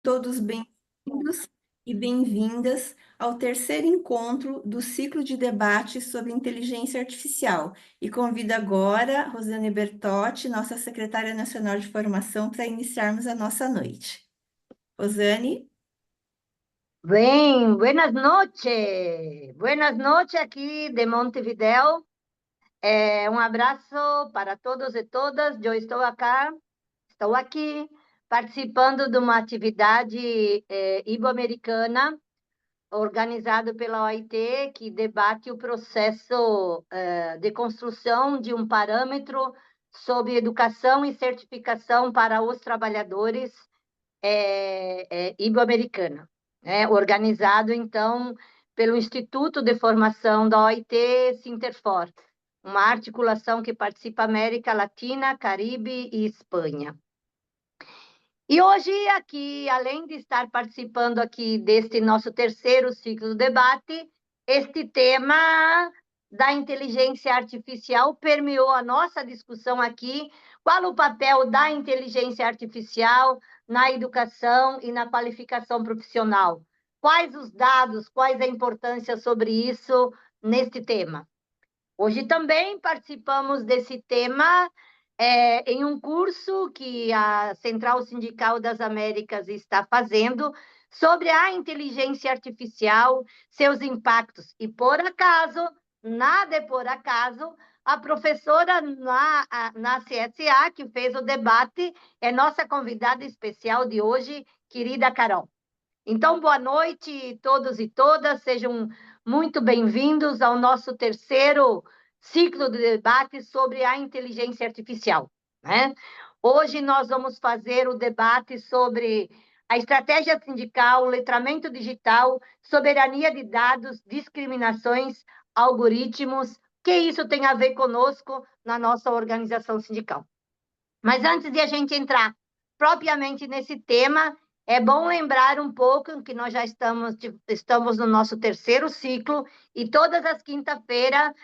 Todos bem-vindos e bem-vindas ao terceiro encontro do ciclo de debate sobre inteligência artificial. E convido agora Rosane Bertotti, nossa secretária nacional de formação, para iniciarmos a nossa noite. Rosane? Bem, buenas noches. Buenas noches aqui de Montevideo. Um abraço para todos e todas. Eu estou aqui participando de uma atividade ibo-americana organizada pela OIT, que debate o processo de construção de um parâmetro sobre educação e certificação para os trabalhadores ibo-americana, né? Organizado, então, pelo Instituto de Formação da OIT Sinterfor, uma articulação que participa América Latina, Caribe e Espanha. E hoje, aqui, além de estar participando aqui deste nosso terceiro ciclo de debate, este tema da inteligência artificial permeou a nossa discussão aqui. Qual o papel da inteligência artificial na educação e na qualificação profissional? Quais os dados, quais a importância sobre isso neste tema? Hoje também participamos desse tema em um curso que a Central Sindical das Américas está fazendo sobre a inteligência artificial, seus impactos. E, por acaso, nada é por acaso, a professora na CSA, que fez o debate, é nossa convidada especial de hoje, querida Carol. Então, boa noite todos e todas, sejam muito bem-vindos ao nosso terceiro ciclo de debate sobre a inteligência artificial, né? Hoje nós vamos fazer o debate sobre a estratégia sindical, letramento digital, soberania de dados, discriminações, algoritmos, que isso tem a ver conosco na nossa organização sindical. Mas antes de a gente entrar propriamente nesse tema, é bom lembrar um pouco que nós já estamos no nosso terceiro ciclo e todas as quinta-feiras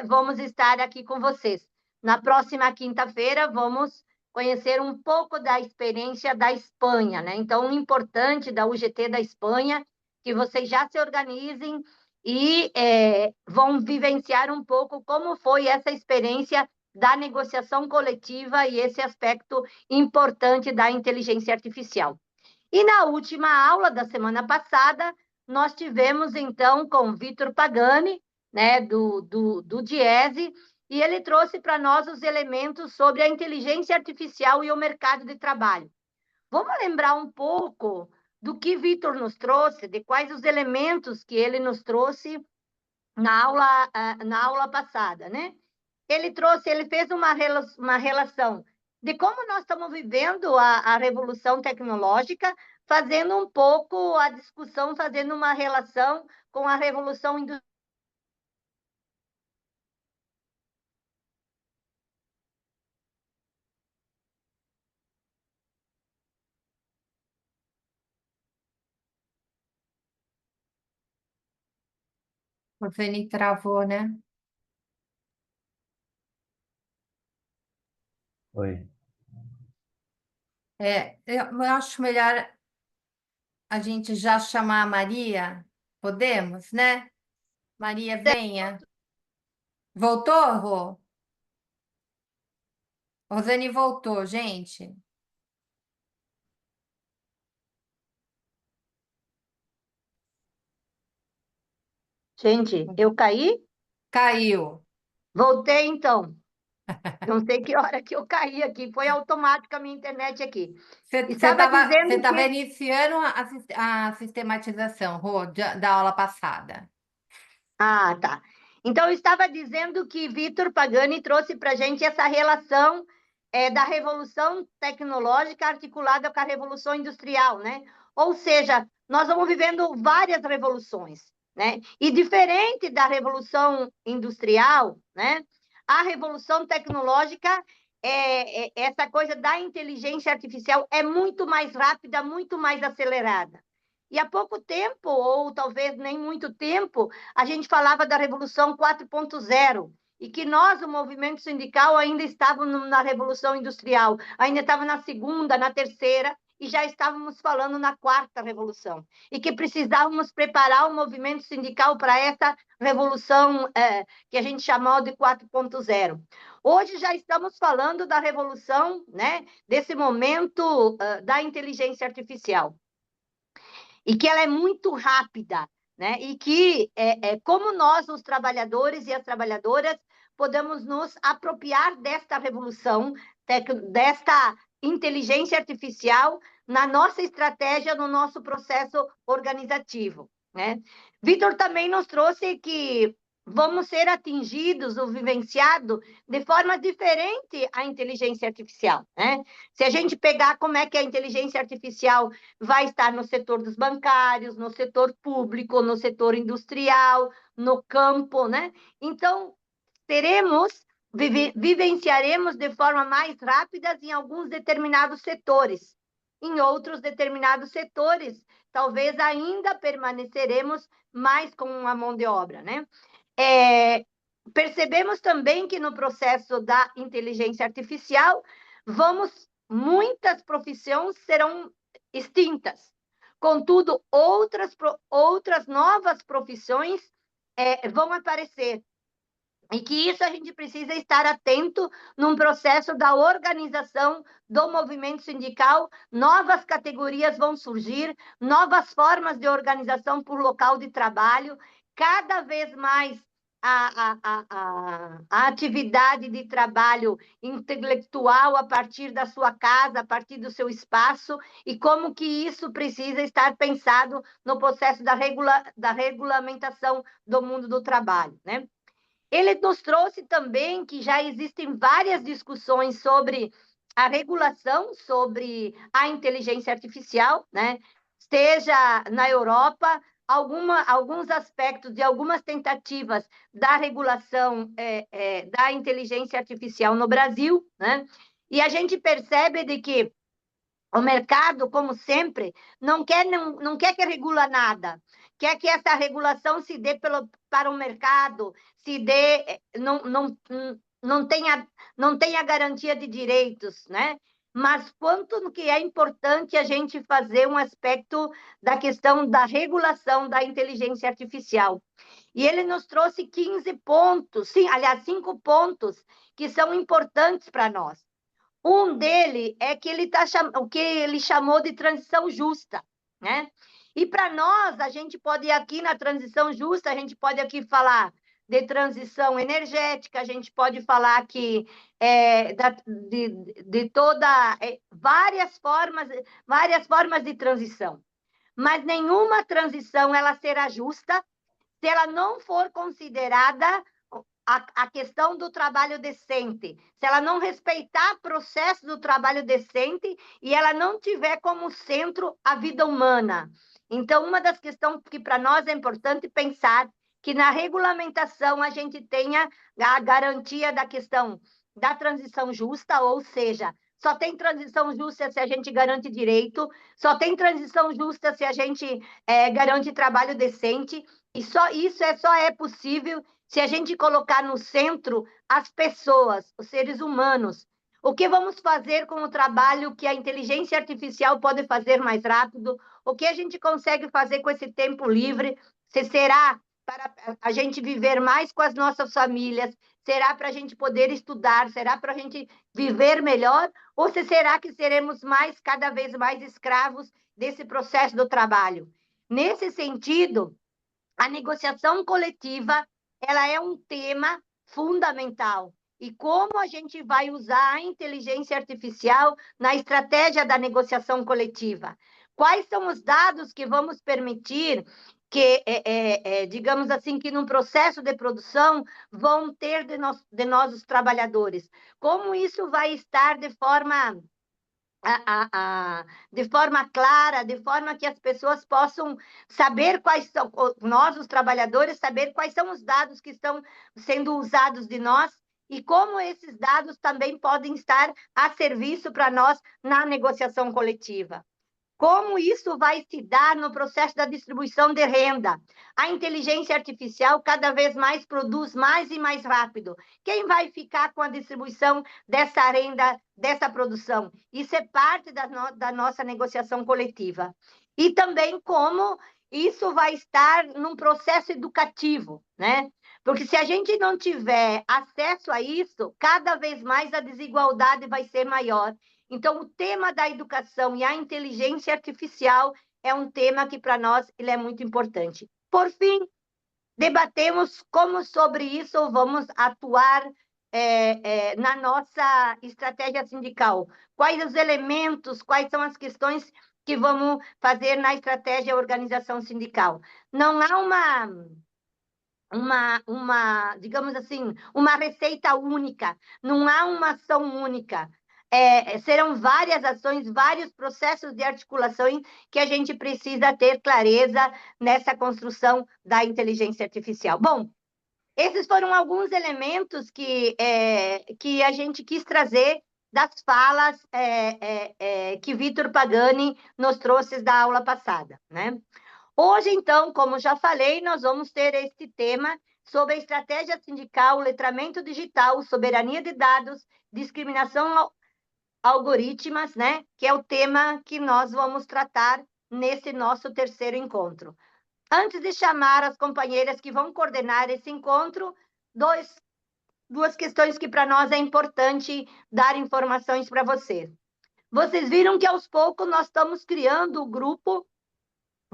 vamos estar aqui com vocês. Na próxima quinta-feira, vamos conhecer um pouco da experiência da Espanha, né? Então, o importante da UGT da Espanha, que vocês já se organizem e vão vivenciar um pouco como foi essa experiência da negociação coletiva e esse aspecto importante da inteligência artificial. E na última aula da semana passada, nós tivemos, então, com Vitor Pagani, né, do Diese, e ele trouxe para nós os elementos sobre a inteligência artificial e o mercado de trabalho. Vamos lembrar um pouco do que Vitor nos trouxe, de quais os elementos que ele nos trouxe na aula passada, né? Ele fez uma relação de como nós estamos vivendo a revolução tecnológica, fazendo um pouco a discussão, fazendo uma relação com a revolução industrial. O Feni travou, né? Oi. Eu acho melhor a gente já chamar a Maria. Podemos, né? Maria, venha. Voltou, Rô? Rosane voltou, gente. Gente, eu caí? Caiu. Voltei, então. Não sei que hora que eu caí aqui, foi automática a minha internet aqui. Você Estava dizendo estava que... iniciando a sistematização, Rô, da aula passada. Ah, tá. Então, eu estava dizendo que Vitor Pagani trouxe para a gente essa relação da revolução tecnológica articulada com a revolução industrial, né? Ou seja, nós vamos vivendo várias revoluções, né? E diferente da revolução industrial, né? A revolução tecnológica, essa coisa da inteligência artificial é muito mais rápida, muito mais acelerada. E há pouco tempo, ou talvez nem muito tempo, a gente falava da Revolução 4.0, e que nós, o movimento sindical, ainda estávamos na Revolução Industrial, ainda estava na segunda, na terceira, e já estávamos falando na quarta revolução, e que precisávamos preparar o movimento sindical para essa revolução que a gente chamou de 4.0. Hoje já estamos falando da revolução, né, desse momento da inteligência artificial, e que ela é muito rápida, né? E que, como nós, os trabalhadores e as trabalhadoras, podemos nos apropriar desta revolução, desta inteligência artificial na nossa estratégia, no nosso processo organizativo, né? Vitor também nos trouxe que vamos ser atingidos ou vivenciados de forma diferente a inteligência artificial, né? Se a gente pegar como é que a inteligência artificial vai estar no setor dos bancários, no setor público, no setor industrial, no campo, né? Então, vivenciaremos de forma mais rápida em alguns determinados setores. Em outros determinados setores, talvez ainda permaneceremos mais com uma mão de obra, né? Percebemos também que no processo da inteligência artificial, muitas profissões serão extintas. Contudo, outras novas profissões vão aparecer. E que isso a gente precisa estar atento num processo da organização do movimento sindical, novas categorias vão surgir, novas formas de organização por local de trabalho, cada vez mais a atividade de trabalho intelectual a partir da sua casa, a partir do seu espaço, e como que isso precisa estar pensado no processo da regulamentação do mundo do trabalho, né? Ele nos trouxe também que já existem várias discussões sobre a regulação, sobre a inteligência artificial, né? Seja na Europa, alguns aspectos de algumas tentativas da regulação da inteligência artificial no Brasil, né? E a gente percebe de que o mercado, como sempre, não quer que regula nada, quer que essa regulação se dê para o mercado, se dê, não tenha garantia de direitos, né? Mas quanto que é importante a gente fazer um aspecto da questão da regulação da inteligência artificial. E ele nos trouxe 15 pontos, sim, aliás, 5 pontos que são importantes para nós. Um dele é que o que ele chamou de transição justa, né? E para nós, a gente pode ir aqui na transição justa, a gente pode aqui falar de transição energética, a gente pode falar aqui de várias formas de transição. Mas nenhuma transição ela será justa se ela não for considerada a questão do trabalho decente, se ela não respeitar o processo do trabalho decente e ela não tiver como centro a vida humana. Então, uma das questões que para nós é importante pensar que na regulamentação a gente tenha a garantia da questão da transição justa, ou seja, só tem transição justa se a gente garante direito, só tem transição justa se a gente garante trabalho decente, e isso só é possível se a gente colocar no centro as pessoas, os seres humanos. O que vamos fazer com o trabalho que a inteligência artificial pode fazer mais rápido? O que a gente consegue fazer com esse tempo livre? Se será para a gente viver mais com as nossas famílias? Será para a gente poder estudar? Será para a gente viver melhor? Ou será que seremos cada vez mais escravos desse processo do trabalho? Nesse sentido, a negociação coletiva ela é um tema fundamental. E como a gente vai usar a inteligência artificial na estratégia da negociação coletiva? Quais são os dados que vamos permitir que, digamos assim, que no processo de produção vão ter de nós os trabalhadores? Como isso vai estar de forma clara, de forma que as pessoas possam saber quais são, nós, os trabalhadores, saber quais são os dados que estão sendo usados de nós e como esses dados também podem estar a serviço para nós na negociação coletiva. como isso vai se dar no processo da distribuição de renda. A inteligência artificial cada vez mais produz mais e mais rápido. Quem vai ficar com a distribuição dessa renda, dessa produção? Isso é parte da nossa negociação coletiva. E também como isso vai estar num processo educativo, né? Porque se a gente não tiver acesso a isso, cada vez mais a desigualdade vai ser maior. Então, o tema da educação e a inteligência artificial é um tema que, para nós, ele é muito importante. Por fim, debatemos como sobre isso vamos atuar na nossa estratégia sindical. Quais os elementos, quais são as questões que vamos fazer na estratégia organização sindical. Não há digamos assim, uma receita única, não há uma ação única. Serão várias ações, vários processos de articulação que a gente precisa ter clareza nessa construção da inteligência artificial. Bom, esses foram alguns elementos que a gente quis trazer das falas que Vitor Pagani nos trouxe da aula passada, né? Hoje, então, como já falei, nós vamos ter este tema sobre a estratégia sindical, letramento digital, soberania de dados, discriminação algoritmas, né? Que é o tema que nós vamos tratar nesse nosso terceiro encontro. Antes de chamar as companheiras que vão coordenar esse encontro, duas questões que para nós é importante dar informações para vocês. Vocês viram que aos poucos nós estamos criando o grupo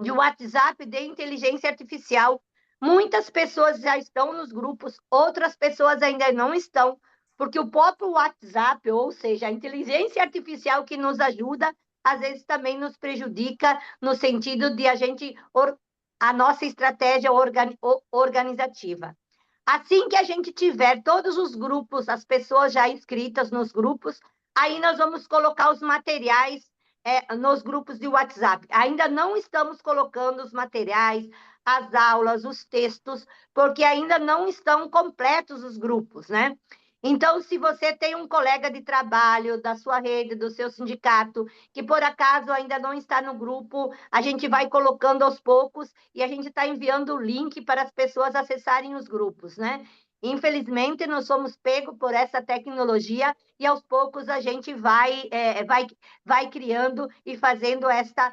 de WhatsApp de inteligência artificial. Muitas pessoas já estão nos grupos, outras pessoas ainda não estão, porque o próprio WhatsApp, ou seja, a inteligência artificial que nos ajuda, às vezes também nos prejudica no sentido de a nossa estratégia organizativa. Assim que a gente tiver todos os grupos, as pessoas já inscritas nos grupos, aí nós vamos colocar os materiais nos grupos de WhatsApp. Ainda não estamos colocando os materiais, as aulas, os textos, porque ainda não estão completos os grupos, né? Então, se você tem um colega de trabalho da sua rede, do seu sindicato, que por acaso ainda não está no grupo, a gente vai colocando aos poucos e a gente está enviando o link para as pessoas acessarem os grupos, né? Infelizmente, nós somos pegos por essa tecnologia e aos poucos a gente vai criando e fazendo esta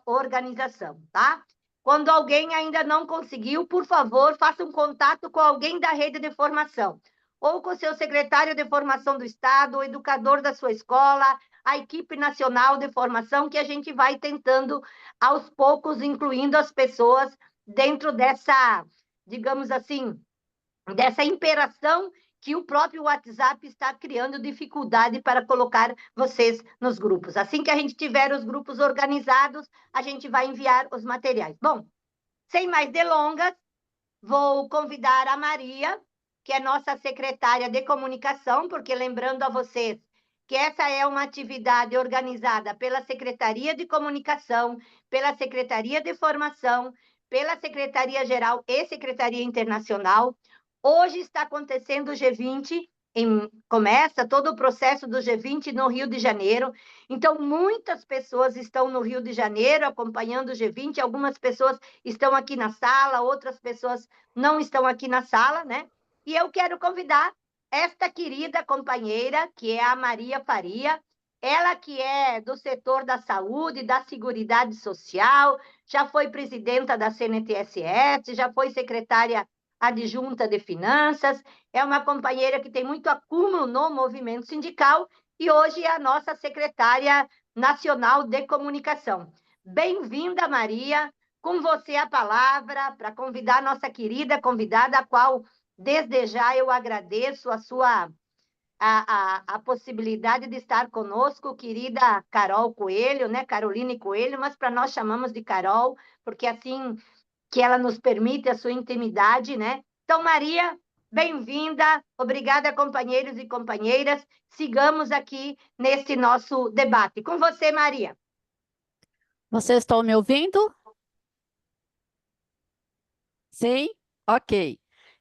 organização, tá? Quando alguém ainda não conseguiu, por favor, faça um contato com alguém da rede de formação, ou com o seu secretário de formação do Estado, o educador da sua escola, a equipe nacional de formação, que a gente vai tentando, aos poucos, incluindo as pessoas dentro dessa, digamos assim, dessa interação que o próprio WhatsApp está criando dificuldade para colocar vocês nos grupos. Assim que a gente tiver os grupos organizados, a gente vai enviar os materiais. Bom, sem mais delongas, vou convidar a Maria, que é nossa secretária de comunicação, porque lembrando a vocês que essa é uma atividade organizada pela Secretaria de Comunicação, pela Secretaria de Formação, pela Secretaria-Geral e Secretaria Internacional. Hoje está acontecendo o G20, começa todo o processo do G20 no Rio de Janeiro. Então, muitas pessoas estão no Rio de Janeiro acompanhando o G20, algumas pessoas estão aqui na sala, outras pessoas não estão aqui na sala, né? E eu quero convidar esta querida companheira, que é a Maria Faria, ela que é do setor da saúde, da Seguridade Social, já foi presidenta da CNTS-S, já foi secretária adjunta de Finanças, é uma companheira que tem muito acúmulo no movimento sindical e hoje é a nossa secretária nacional de comunicação. Bem-vinda, Maria, com você a palavra para convidar a nossa querida convidada, a qual, desde já, eu agradeço a possibilidade de estar conosco, querida Carol Coelho, né? Caroline Coelho, mas para nós chamamos de Carol, porque assim que ela nos permite a sua intimidade, né? Então, Maria, bem-vinda, obrigada, companheiros e companheiras. Sigamos aqui nesse nosso debate. Com você, Maria. Vocês estão me ouvindo? Sim? Ok.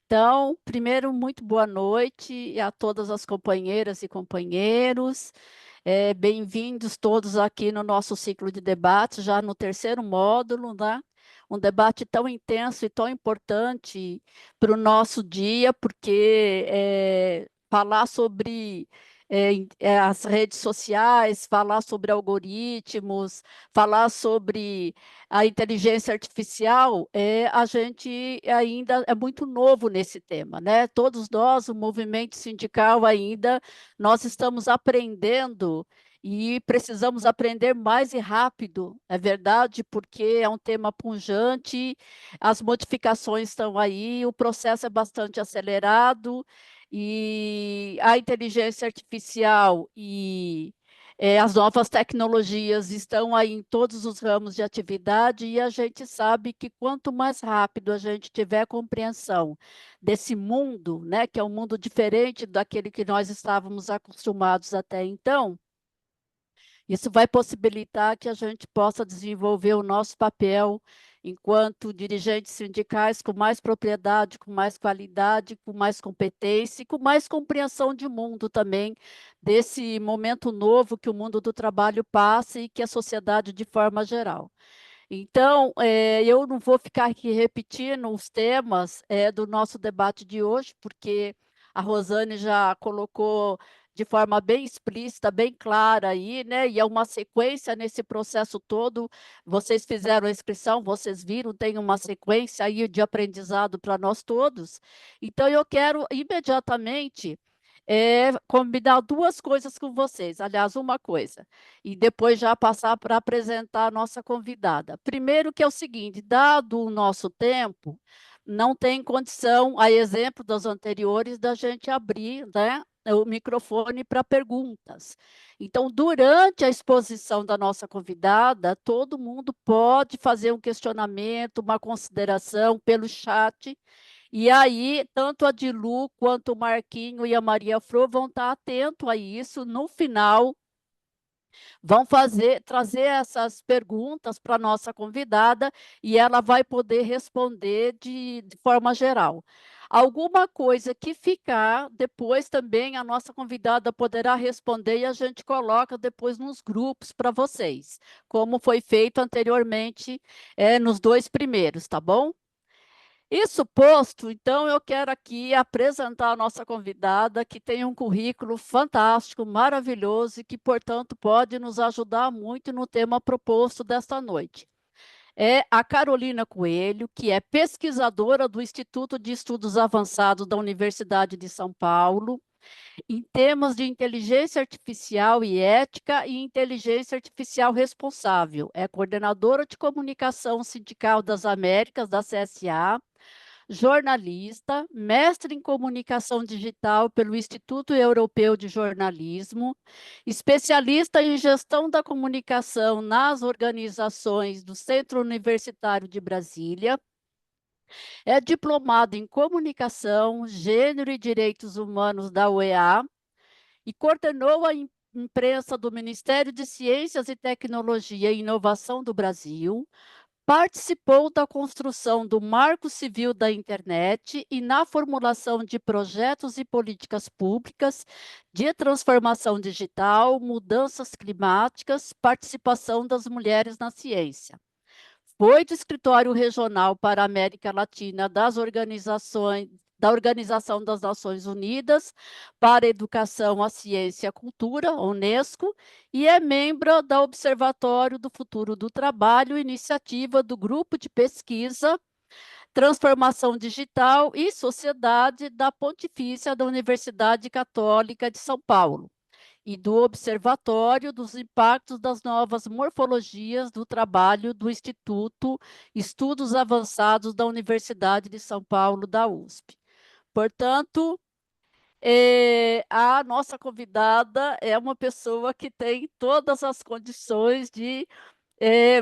Então, primeiro, muito boa noite a todas as companheiras e companheiros. Bem-vindos todos aqui no nosso ciclo de debates, já no terceiro módulo, né? Um debate tão intenso e tão importante para o nosso dia, porque falar sobre as redes sociais, falar sobre algoritmos, falar sobre a inteligência artificial, a gente ainda é muito novo nesse tema, né? Todos nós, o movimento sindical ainda, nós estamos aprendendo e precisamos aprender mais e rápido, é verdade, porque é um tema pujante, as modificações estão aí, o processo é bastante acelerado e a inteligência artificial e as novas tecnologias estão aí em todos os ramos de atividade e a gente sabe que quanto mais rápido a gente tiver compreensão desse mundo, né, que é um mundo diferente daquele que nós estávamos acostumados até então, isso vai possibilitar que a gente possa desenvolver o nosso papel enquanto dirigentes sindicais com mais propriedade, com mais qualidade, com mais competência e com mais compreensão de mundo também, desse momento novo que o mundo do trabalho passa e que a sociedade de forma geral. Então, eu não vou ficar aqui repetindo os temas do nosso debate de hoje, porque a Rosane já colocou de forma bem explícita, bem clara aí, né? E é uma sequência nesse processo todo. Vocês fizeram a inscrição, vocês viram, tem uma sequência aí de aprendizado para nós todos. Então, eu quero imediatamente combinar duas coisas com vocês. Aliás, uma coisa e depois já passar para apresentar a nossa convidada. Primeiro que é o seguinte, dado o nosso tempo, não tem condição, a exemplo das anteriores, da gente abrir, né, o microfone para perguntas. Então, durante a exposição da nossa convidada, todo mundo pode fazer um questionamento, uma consideração pelo chat, e aí, tanto a Dilu quanto o Marquinho e a Maria Fro vão estar atentos a isso. No final, vão trazer essas perguntas para a nossa convidada e ela vai poder responder de forma geral. Alguma coisa que ficar, depois também a nossa convidada poderá responder e a gente coloca depois nos grupos para vocês, como foi feito anteriormente nos dois primeiros, tá bom? Isso posto, então eu quero aqui apresentar a nossa convidada, que tem um currículo fantástico, maravilhoso e que, portanto, pode nos ajudar muito no tema proposto desta noite. É a Carolina Coelho, que é pesquisadora do Instituto de Estudos Avançados da Universidade de São Paulo, em temas de inteligência artificial e ética e inteligência artificial responsável. É coordenadora de comunicação sindical das Américas, da CSA, jornalista, mestre em comunicação digital pelo Instituto Europeu de Jornalismo, especialista em gestão da comunicação nas organizações do Centro Universitário de Brasília, é diplomado em comunicação, gênero e direitos humanos da UEA e coordenou a imprensa do Ministério de Ciências e Tecnologia e Inovação do Brasil, participou da construção do Marco Civil da Internet e na formulação de projetos e políticas públicas de transformação digital, mudanças climáticas, participação das mulheres na ciência. Foi do Escritório Regional para a América Latina da Organização das Nações Unidas para a Educação, a Ciência e a Cultura, Unesco, e é membro da Observatório do Futuro do Trabalho, iniciativa do Grupo de Pesquisa, Transformação Digital e Sociedade da Pontifícia da Universidade Católica de São Paulo e do Observatório dos Impactos das Novas Morfologias do Trabalho do Instituto Estudos Avançados da Universidade de São Paulo, da USP. Portanto, a nossa convidada é uma pessoa que tem todas as condições de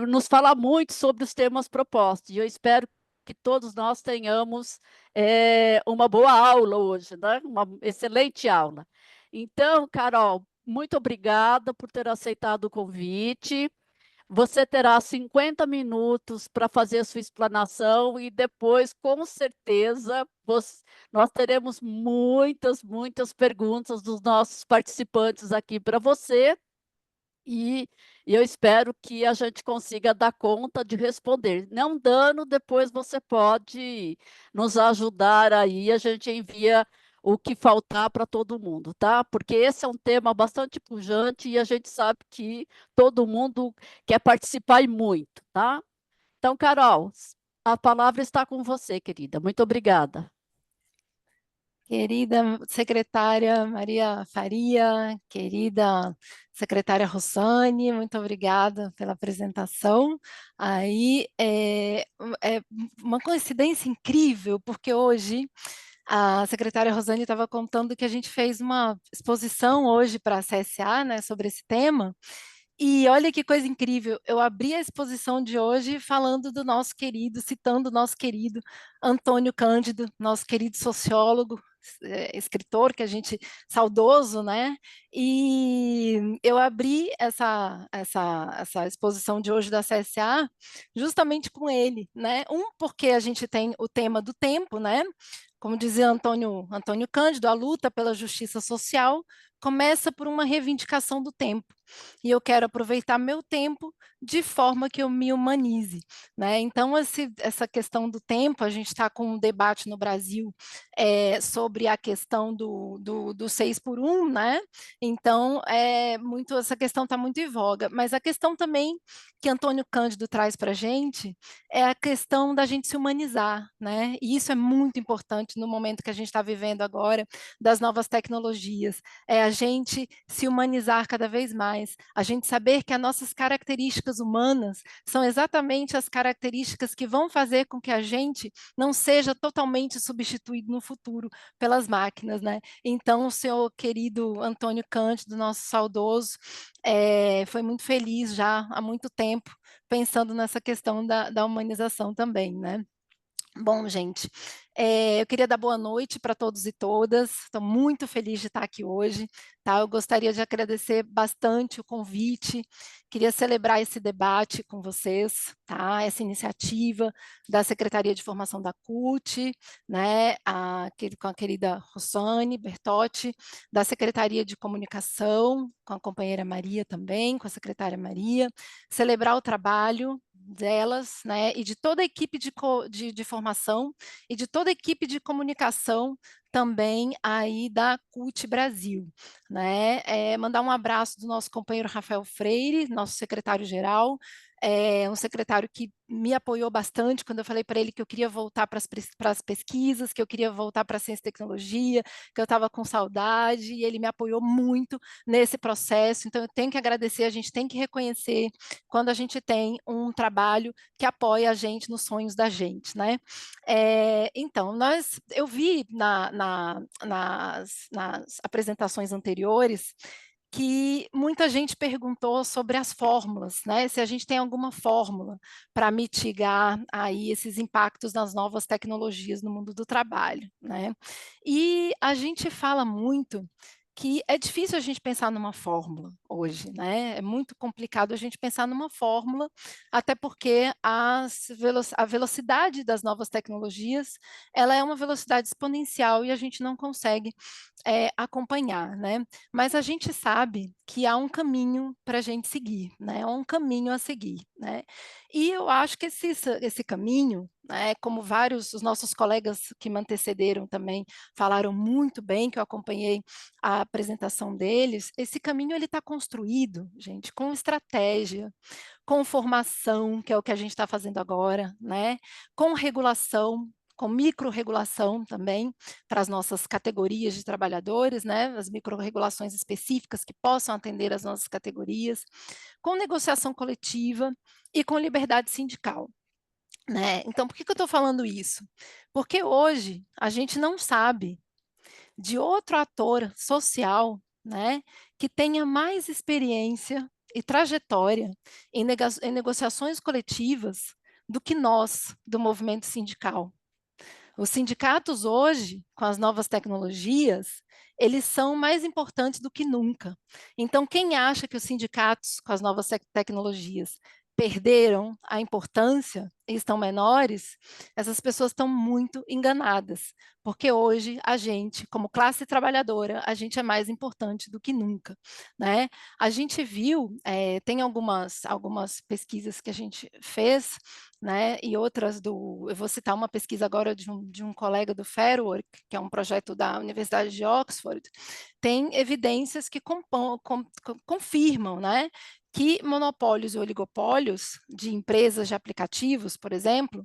nos falar muito sobre os temas propostos. E eu espero que todos nós tenhamos uma boa aula hoje, né? Uma excelente aula. Então, Carol, muito obrigada por ter aceitado o convite. Você terá 50 minutos para fazer a sua explanação e depois, com certeza, nós teremos muitas perguntas dos nossos participantes aqui para você. E eu espero que a gente consiga dar conta de responder. Não dando, depois você pode nos ajudar aí, a gente envia o que faltar para todo mundo, tá? Porque esse é um tema bastante pujante e a gente sabe que todo mundo quer participar e muito, tá? Então, Carol, a palavra está com você, querida. Muito obrigada. Querida secretária Maria Faria, querida secretária Rossane, muito obrigada pela apresentação. Aí é uma coincidência incrível, porque hoje a secretária Rosane estava contando que a gente fez uma exposição hoje para a CSA, né, sobre esse tema. E olha que coisa incrível, eu abri a exposição de hoje falando do nosso querido, citando o nosso querido Antônio Cândido, nosso querido sociólogo, escritor que a gente, saudoso, né? E eu abri essa exposição de hoje da CSA justamente com ele, né? Porque a gente tem o tema do tempo, né? Como dizia Antônio Cândido, a luta pela justiça social começa por uma reivindicação do tempo. E eu quero aproveitar meu tempo de forma que eu me humanize, né? Então, essa questão do tempo, a gente está com um debate no Brasil sobre a questão do 6 por 1, né? Então, essa questão está muito em voga, mas a questão também que Antônio Cândido traz para a gente é a questão da gente se humanizar, né? E isso é muito importante no momento que a gente está vivendo agora, das novas tecnologias, é a gente se humanizar cada vez mais, a gente saber que as nossas características humanas são exatamente as características que vão fazer com que a gente não seja totalmente substituído no futuro pelas máquinas, né? Então, o seu querido Antônio Cândido, nosso saudoso, foi muito feliz já há muito tempo, pensando nessa questão da humanização também, né? Bom, gente, eu queria dar boa noite para todos e todas. Estou muito feliz de estar aqui hoje, tá? Eu gostaria de agradecer bastante o convite. Queria celebrar esse debate com vocês, tá? Essa iniciativa da Secretaria de Formação da CUT, né? Com a querida Rossane Bertotti, da Secretaria de Comunicação, com a companheira Maria também, com a secretária Maria. Celebrar o trabalho delas, né, e de toda a equipe de formação e de toda a equipe de comunicação também aí da CUT Brasil, né? Mandar um abraço do nosso companheiro Rafael Freire, nosso secretário-geral, um secretário que me apoiou bastante quando eu falei para ele que eu queria voltar para as pesquisas, que eu queria voltar para a ciência e tecnologia, que eu estava com saudade, e ele me apoiou muito nesse processo. Então, eu tenho que agradecer, a gente tem que reconhecer quando a gente tem um trabalho que apoia a gente nos sonhos da gente, né? Então, eu vi nas apresentações anteriores que muita gente perguntou sobre as fórmulas, né? Se a gente tem alguma fórmula para mitigar aí esses impactos das novas tecnologias no mundo do trabalho, né? E a gente fala muito que é difícil a gente pensar numa fórmula hoje, né? É muito complicado a gente pensar numa fórmula, até porque a velocidade das novas tecnologias, ela é uma velocidade exponencial e a gente não consegue acompanhar, né? Mas a gente sabe que há um caminho para a gente seguir, né? Há um caminho a seguir, né? E eu acho que esse caminho, né, como os nossos colegas que me antecederam também falaram muito bem, que eu acompanhei a apresentação deles, esse caminho ele está construído, gente, com estratégia, com formação, que é o que a gente está fazendo agora, né? Com regulação, com micro-regulação também, para as nossas categorias de trabalhadores, né? As micro-regulações específicas que possam atender as nossas categorias, com negociação coletiva e com liberdade sindical. Né? Então, por que eu estou falando isso? Porque hoje a gente não sabe de outro ator social, né, que tenha mais experiência e trajetória em negociações coletivas do que nós, do movimento sindical. Os sindicatos hoje, com as novas tecnologias, eles são mais importantes do que nunca. Então, quem acha que os sindicatos, com as novas tecnologias, perderam a importância e estão menores, essas pessoas estão muito enganadas, porque hoje a gente, como classe trabalhadora, a gente é mais importante do que nunca, né? A gente viu, tem algumas pesquisas que a gente fez, né, e outras eu vou citar uma pesquisa agora de um colega do Fairwork, que é um projeto da Universidade de Oxford, tem evidências que confirmam, né, que monopólios e oligopólios de empresas de aplicativos, por exemplo,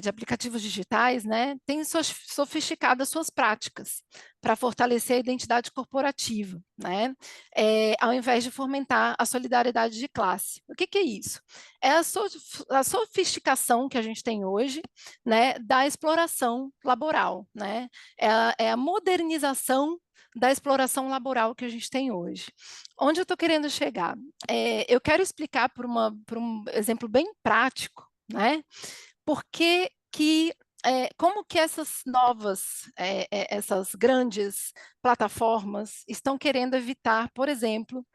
de aplicativos digitais, né, têm sofisticado as suas práticas para fortalecer a identidade corporativa, né, ao invés de fomentar a solidariedade de classe. O que é isso? É a sofisticação que a gente tem hoje, né, da exploração laboral, né, é a modernização da exploração laboral que a gente tem hoje. Onde eu estou querendo chegar? Eu quero explicar por um exemplo bem prático, né? Como que essas novas, essas grandes plataformas estão querendo evitar, por exemplo,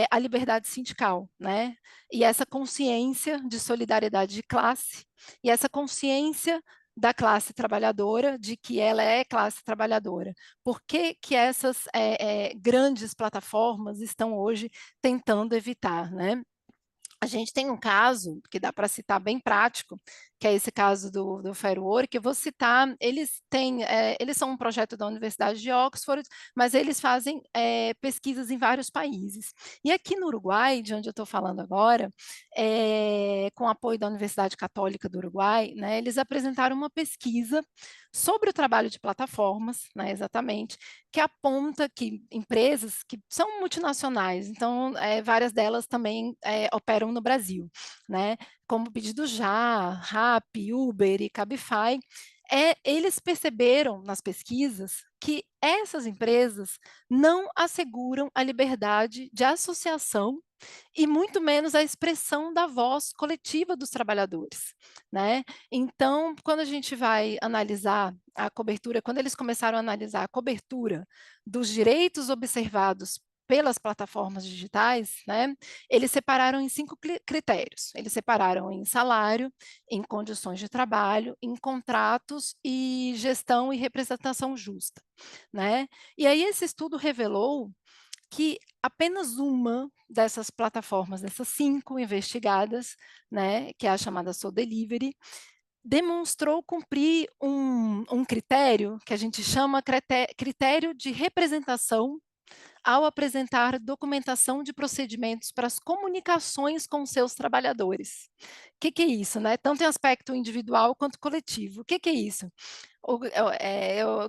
a liberdade sindical, né? E essa consciência de solidariedade de classe, e essa consciência da classe trabalhadora, de que ela é classe trabalhadora. Por que que essas grandes plataformas estão hoje tentando evitar, né? A gente tem um caso que dá para citar bem prático, que é esse caso do Fairwork. Eu vou citar, eles são um projeto da Universidade de Oxford, mas eles fazem pesquisas em vários países. E aqui no Uruguai, de onde eu estou falando agora, com apoio da Universidade Católica do Uruguai, né, eles apresentaram uma pesquisa sobre o trabalho de plataformas, né, exatamente, que aponta que empresas que são multinacionais, então várias delas também operam no Brasil, né, como Pedido Já, Rappi, Uber e Cabify, eles perceberam nas pesquisas que essas empresas não asseguram a liberdade de associação e muito menos a expressão da voz coletiva dos trabalhadores, né? Então, quando a gente vai analisar a cobertura, quando eles começaram a analisar a cobertura dos direitos observados pelas plataformas digitais, né, eles separaram em 5 critérios. Eles separaram em salário, em condições de trabalho, em contratos e gestão e representação justa, né? E aí esse estudo revelou que apenas uma dessas plataformas, dessas 5 investigadas, né, que é a chamada Soul Delivery, demonstrou cumprir um critério que a gente chama critério de representação ao apresentar documentação de procedimentos para as comunicações com seus trabalhadores. O que é isso, né? Tanto em aspecto individual quanto coletivo. O que é isso? O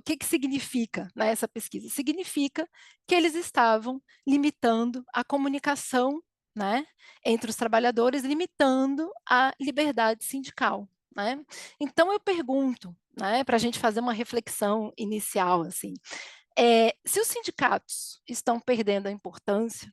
que significa, né, essa pesquisa? Significa que eles estavam limitando a comunicação, né, entre os trabalhadores, limitando a liberdade sindical, né? Então eu pergunto, né, para a gente fazer uma reflexão inicial, assim, se os sindicatos estão perdendo a importância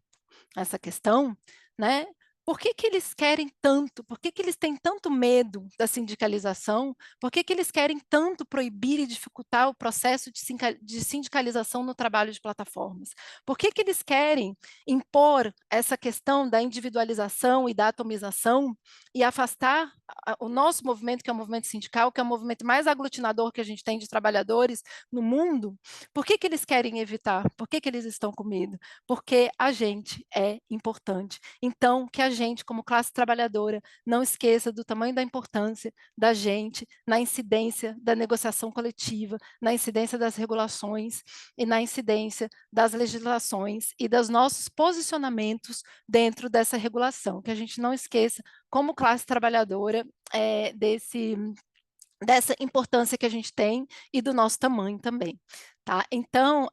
nessa questão, né? Por que que eles querem tanto? Por que que eles têm tanto medo da sindicalização? Por que que eles querem tanto proibir e dificultar o processo de sindicalização no trabalho de plataformas? Por que que eles querem impor essa questão da individualização e da atomização e afastar o nosso movimento, que é o movimento sindical, que é o movimento mais aglutinador que a gente tem de trabalhadores no mundo? Por que que eles querem evitar? Por que que eles estão com medo? Porque a gente é importante. Então, que a gente, como classe trabalhadora, não esqueça do tamanho da importância da gente na incidência da negociação coletiva, na incidência das regulações e na incidência das legislações e dos nossos posicionamentos dentro dessa regulação. Que a gente não esqueça, como classe trabalhadora, dessa importância que a gente tem e do nosso tamanho também. Tá? Então,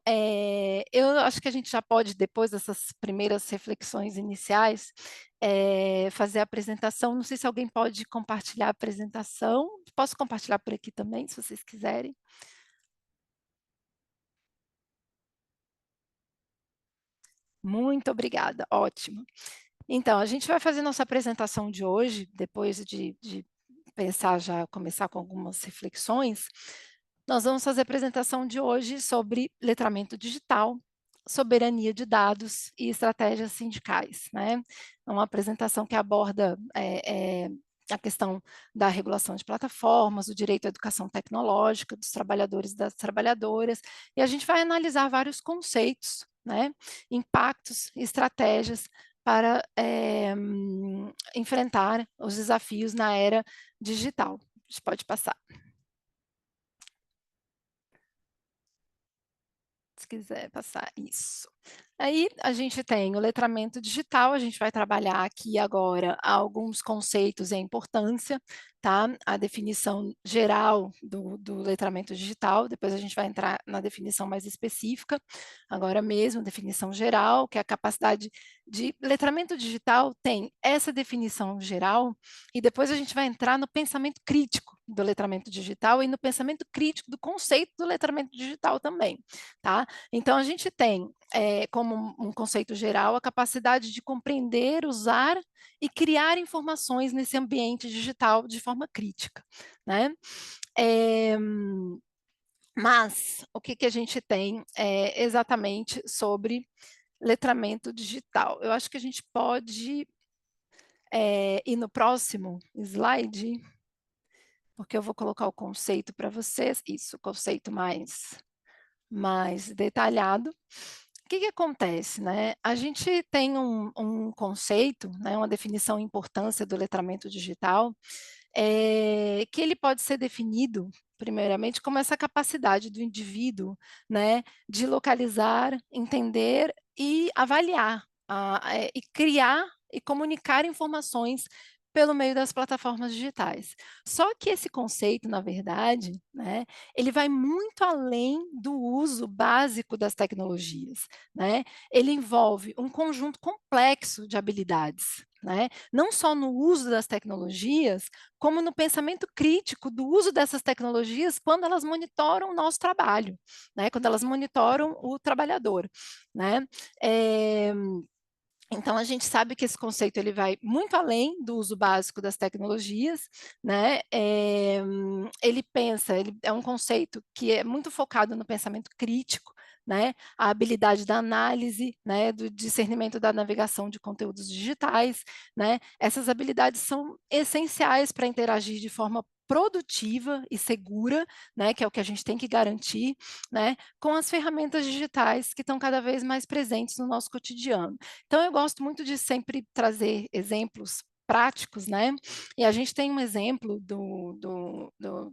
eu acho que a gente já pode, depois dessas primeiras reflexões iniciais, fazer a apresentação. Não sei se alguém pode compartilhar a apresentação. Posso compartilhar por aqui também, se vocês quiserem. Muito obrigada, ótimo. Então, a gente vai fazer nossa apresentação de hoje, depois de começar com algumas reflexões, nós vamos fazer a apresentação de hoje sobre letramento digital, soberania de dados e estratégias sindicais, né? É uma apresentação que aborda a questão da regulação de plataformas, o direito à educação tecnológica dos trabalhadores e das trabalhadoras, e a gente vai analisar vários conceitos, né? Impactos e estratégias para enfrentar os desafios na era digital. A gente pode passar. Se quiser passar isso. Aí a gente tem o letramento digital, a gente vai trabalhar aqui agora alguns conceitos e a importância, tá? A definição geral do letramento digital, depois a gente vai entrar na definição mais específica, agora mesmo, definição geral, que é a capacidade de letramento digital tem essa definição geral, e depois a gente vai entrar no pensamento crítico do letramento digital e no pensamento crítico do conceito do letramento digital também, tá? Então a gente tem como um conceito geral, a capacidade de compreender, usar e criar informações nesse ambiente digital de forma crítica, né? Mas o que a gente tem exatamente sobre letramento digital? Eu acho que a gente pode ir no próximo slide, porque eu vou colocar o conceito para vocês, isso, conceito mais detalhado. O que acontece, né? A gente tem um conceito, né, uma definição e importância do letramento digital, que ele pode ser definido, primeiramente, como essa capacidade do indivíduo, né, de localizar, entender e avaliar, e criar e comunicar informações pelo meio das plataformas digitais. Só que esse conceito, na verdade, né, ele vai muito além do uso básico das tecnologias, né? Ele envolve um conjunto complexo de habilidades, né? Não só no uso das tecnologias, como no pensamento crítico do uso dessas tecnologias quando elas monitoram o nosso trabalho, né? Quando elas monitoram o trabalhador, né? Então, a gente sabe que esse conceito ele vai muito além do uso básico das tecnologias, né? Ele é um conceito que é muito focado no pensamento crítico, né? A habilidade da análise, né? Do discernimento da navegação de conteúdos digitais, né? Essas habilidades são essenciais para interagir de forma produtiva e segura, né, que é o que a gente tem que garantir, né, com as ferramentas digitais que estão cada vez mais presentes no nosso cotidiano. Então, eu gosto muito de sempre trazer exemplos práticos, né? E a gente tem um exemplo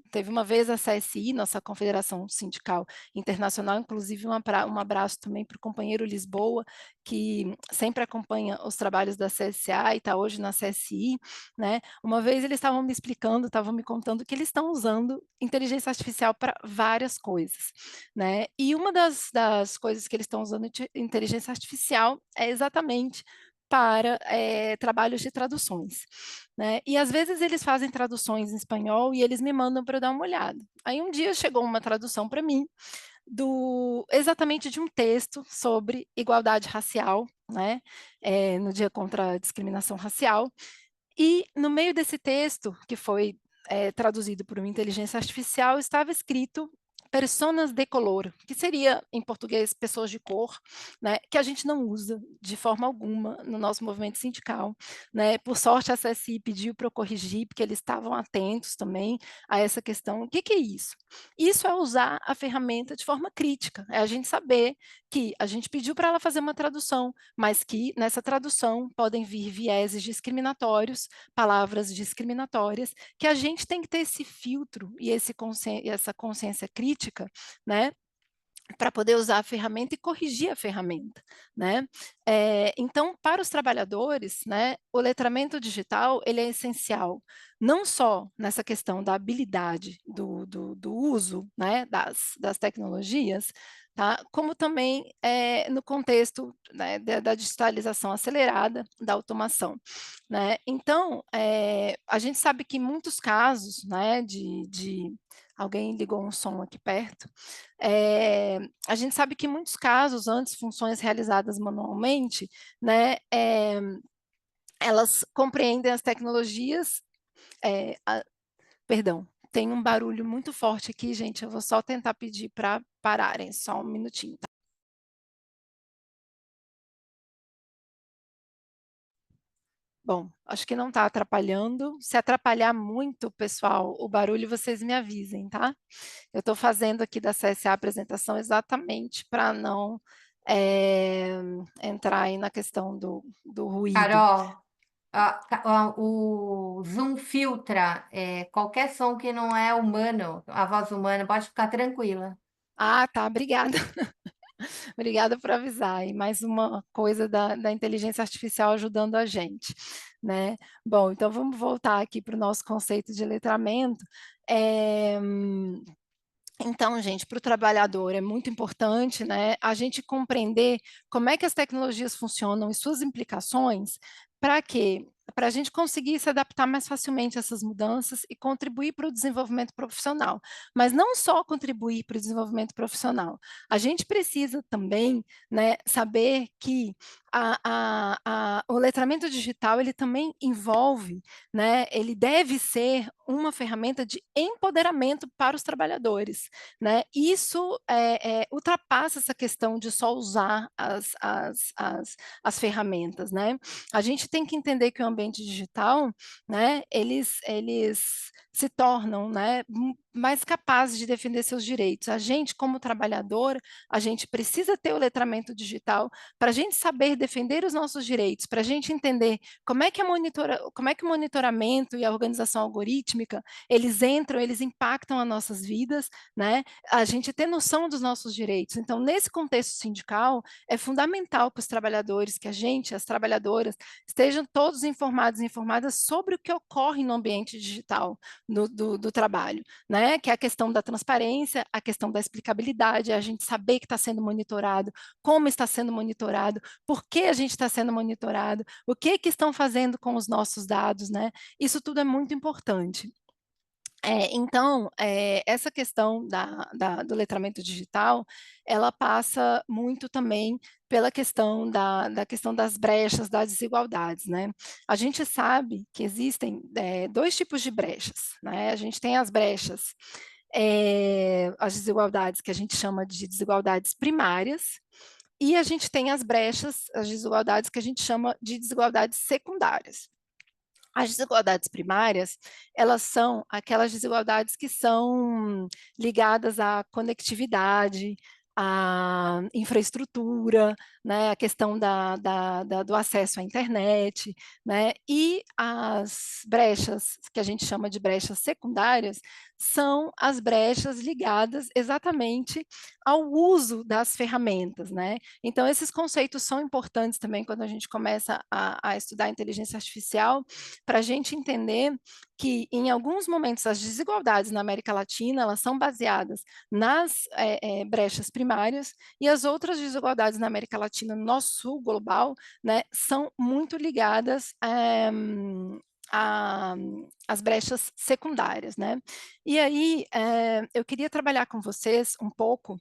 teve uma vez a CSI, nossa Confederação Sindical Internacional, inclusive um abraço também para o companheiro Lisboa, que sempre acompanha os trabalhos da CSA e está hoje na CSI, né? Uma vez eles estavam me explicando, estavam me contando que eles estão usando inteligência artificial para várias coisas, né? E uma das coisas que eles estão usando inteligência artificial é exatamente para trabalhos de traduções, né? E às vezes eles fazem traduções em espanhol e eles me mandam para eu dar uma olhada. Aí um dia chegou uma tradução para mim exatamente de um texto sobre igualdade racial, né? No Dia contra a Discriminação Racial. E no meio desse texto, que foi traduzido por uma inteligência artificial, estava escrito personas de color, que seria, em português, pessoas de cor, né, que a gente não usa de forma alguma no nosso movimento sindical, né? Por sorte, a CSI pediu para eu corrigir, porque eles estavam atentos também a essa questão. O que é isso? Isso é usar a ferramenta de forma crítica, é a gente saber que a gente pediu para ela fazer uma tradução, mas que nessa tradução podem vir vieses discriminatórios, palavras discriminatórias, que a gente tem que ter esse filtro e essa consciência crítica, né, para poder usar a ferramenta e corrigir a ferramenta, né? Então, para os trabalhadores, né, o letramento digital ele é essencial, não só nessa questão da habilidade do uso, né, das tecnologias, tá? Como também no contexto, né, da digitalização acelerada, da automação, né? Então, a gente sabe que em muitos casos, né, alguém ligou um som aqui perto. A gente sabe que em muitos casos, antes, funções realizadas manualmente, né, elas compreendem as tecnologias, Perdão, tem um barulho muito forte aqui, gente. Eu vou só tentar pedir para pararem, só um minutinho. Tá? Bom, acho que não está atrapalhando. Se atrapalhar muito, pessoal, o barulho, vocês me avisem, tá? Eu estou fazendo aqui da CSA a apresentação exatamente para não entrar aí na questão do ruído. Carol, o Zoom filtra qualquer som que não é humano, a voz humana, pode ficar tranquila. Ah, tá, obrigada. Obrigada por avisar. E mais uma coisa da inteligência artificial ajudando a gente, né? Bom, então vamos voltar aqui para o nosso conceito de letramento. Então, gente, para o trabalhador é muito importante, né, a gente compreender como é que as tecnologias funcionam e suas implicações, para quê? Para a gente conseguir se adaptar mais facilmente a essas mudanças e contribuir para o desenvolvimento profissional. Mas não só contribuir para o desenvolvimento profissional, a gente precisa também, né, saber que o letramento digital ele também envolve, né, ele deve ser uma ferramenta de empoderamento para os trabalhadores, né? Isso ultrapassa essa questão de só usar as ferramentas, né? A gente tem que entender que o ambiente digital, né, eles se tornam, né, mais capazes de defender seus direitos. A gente, como trabalhador, a gente precisa ter o letramento digital para a gente saber defender os nossos direitos, para a gente entender como é que o monitoramento e a organização algorítmica, eles entram, eles impactam as nossas vidas, né? A gente ter noção dos nossos direitos. Então, nesse contexto sindical, é fundamental que os trabalhadores, que a gente, as trabalhadoras, estejam todos informados e informadas sobre o que ocorre no ambiente digital do trabalho, né? Que é a questão da transparência, a questão da explicabilidade, a gente saber que está sendo monitorado, como está sendo monitorado, por que a gente está sendo monitorado, o que estão fazendo com os nossos dados, né? Isso tudo é muito importante. Então, essa questão do letramento digital, ela passa muito também pela questão da questão das brechas, das desigualdades, né? A gente sabe que existem dois tipos de brechas, né? A gente tem as brechas, as desigualdades que a gente chama de desigualdades primárias, e a gente tem as brechas, as desigualdades que a gente chama de desigualdades secundárias. As desigualdades primárias, elas são aquelas desigualdades que são ligadas à conectividade, à infraestrutura, né, a questão do acesso à internet, né, e as brechas, que a gente chama de brechas secundárias, são as brechas ligadas exatamente ao uso das ferramentas, né? Então, esses conceitos são importantes também quando a gente começa a estudar inteligência artificial, para a gente entender que, em alguns momentos, as desigualdades na América Latina, elas são baseadas nas brechas primárias, e as outras desigualdades na América Latina, no nosso sul global, né, são muito ligadas as brechas secundárias, né? E aí, eu queria trabalhar com vocês um pouco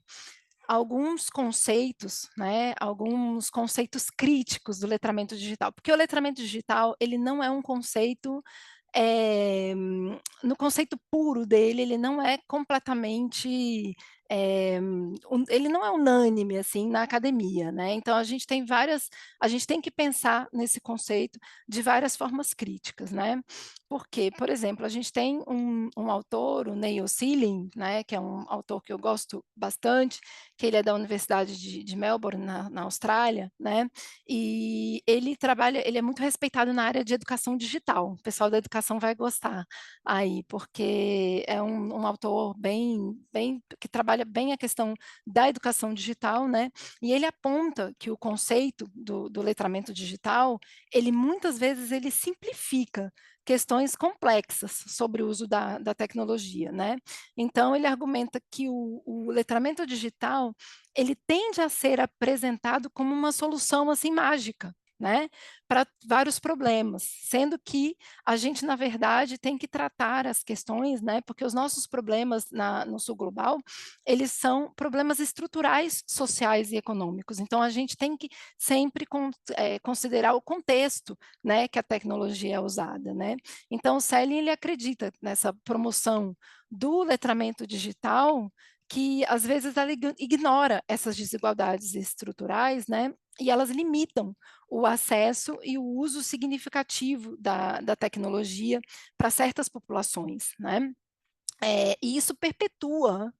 alguns conceitos, né, alguns conceitos críticos do letramento digital, porque o letramento digital, ele não é um conceito, no conceito puro dele, ele não é completamente, ele não é unânime, assim, na academia, né, então a gente tem que pensar nesse conceito de várias formas críticas, né, porque, por exemplo, a gente tem um autor, o Neil Sealing, né, que é um autor que eu gosto bastante, que ele é da Universidade de Melbourne, na Austrália, né, e ele é muito respeitado na área de educação digital, o pessoal da educação vai gostar aí, porque é um autor que trabalha bem a questão da educação digital, né, e ele aponta que o conceito do letramento digital, ele muitas vezes ele simplifica questões complexas sobre o uso da tecnologia, né? Então, ele argumenta que o letramento digital, ele tende a ser apresentado como uma solução, assim, mágica, né, para vários problemas, sendo que a gente, na verdade, tem que tratar as questões, né, porque os nossos problemas no sul global, eles são problemas estruturais, sociais e econômicos. Então, a gente tem que sempre considerar o contexto, né, que a tecnologia é usada, né. Então, o Selin, ele acredita nessa promoção do letramento digital, que às vezes ela ignora essas desigualdades estruturais, né, e elas limitam o acesso e o uso significativo da tecnologia para certas populações, né? E isso perpetua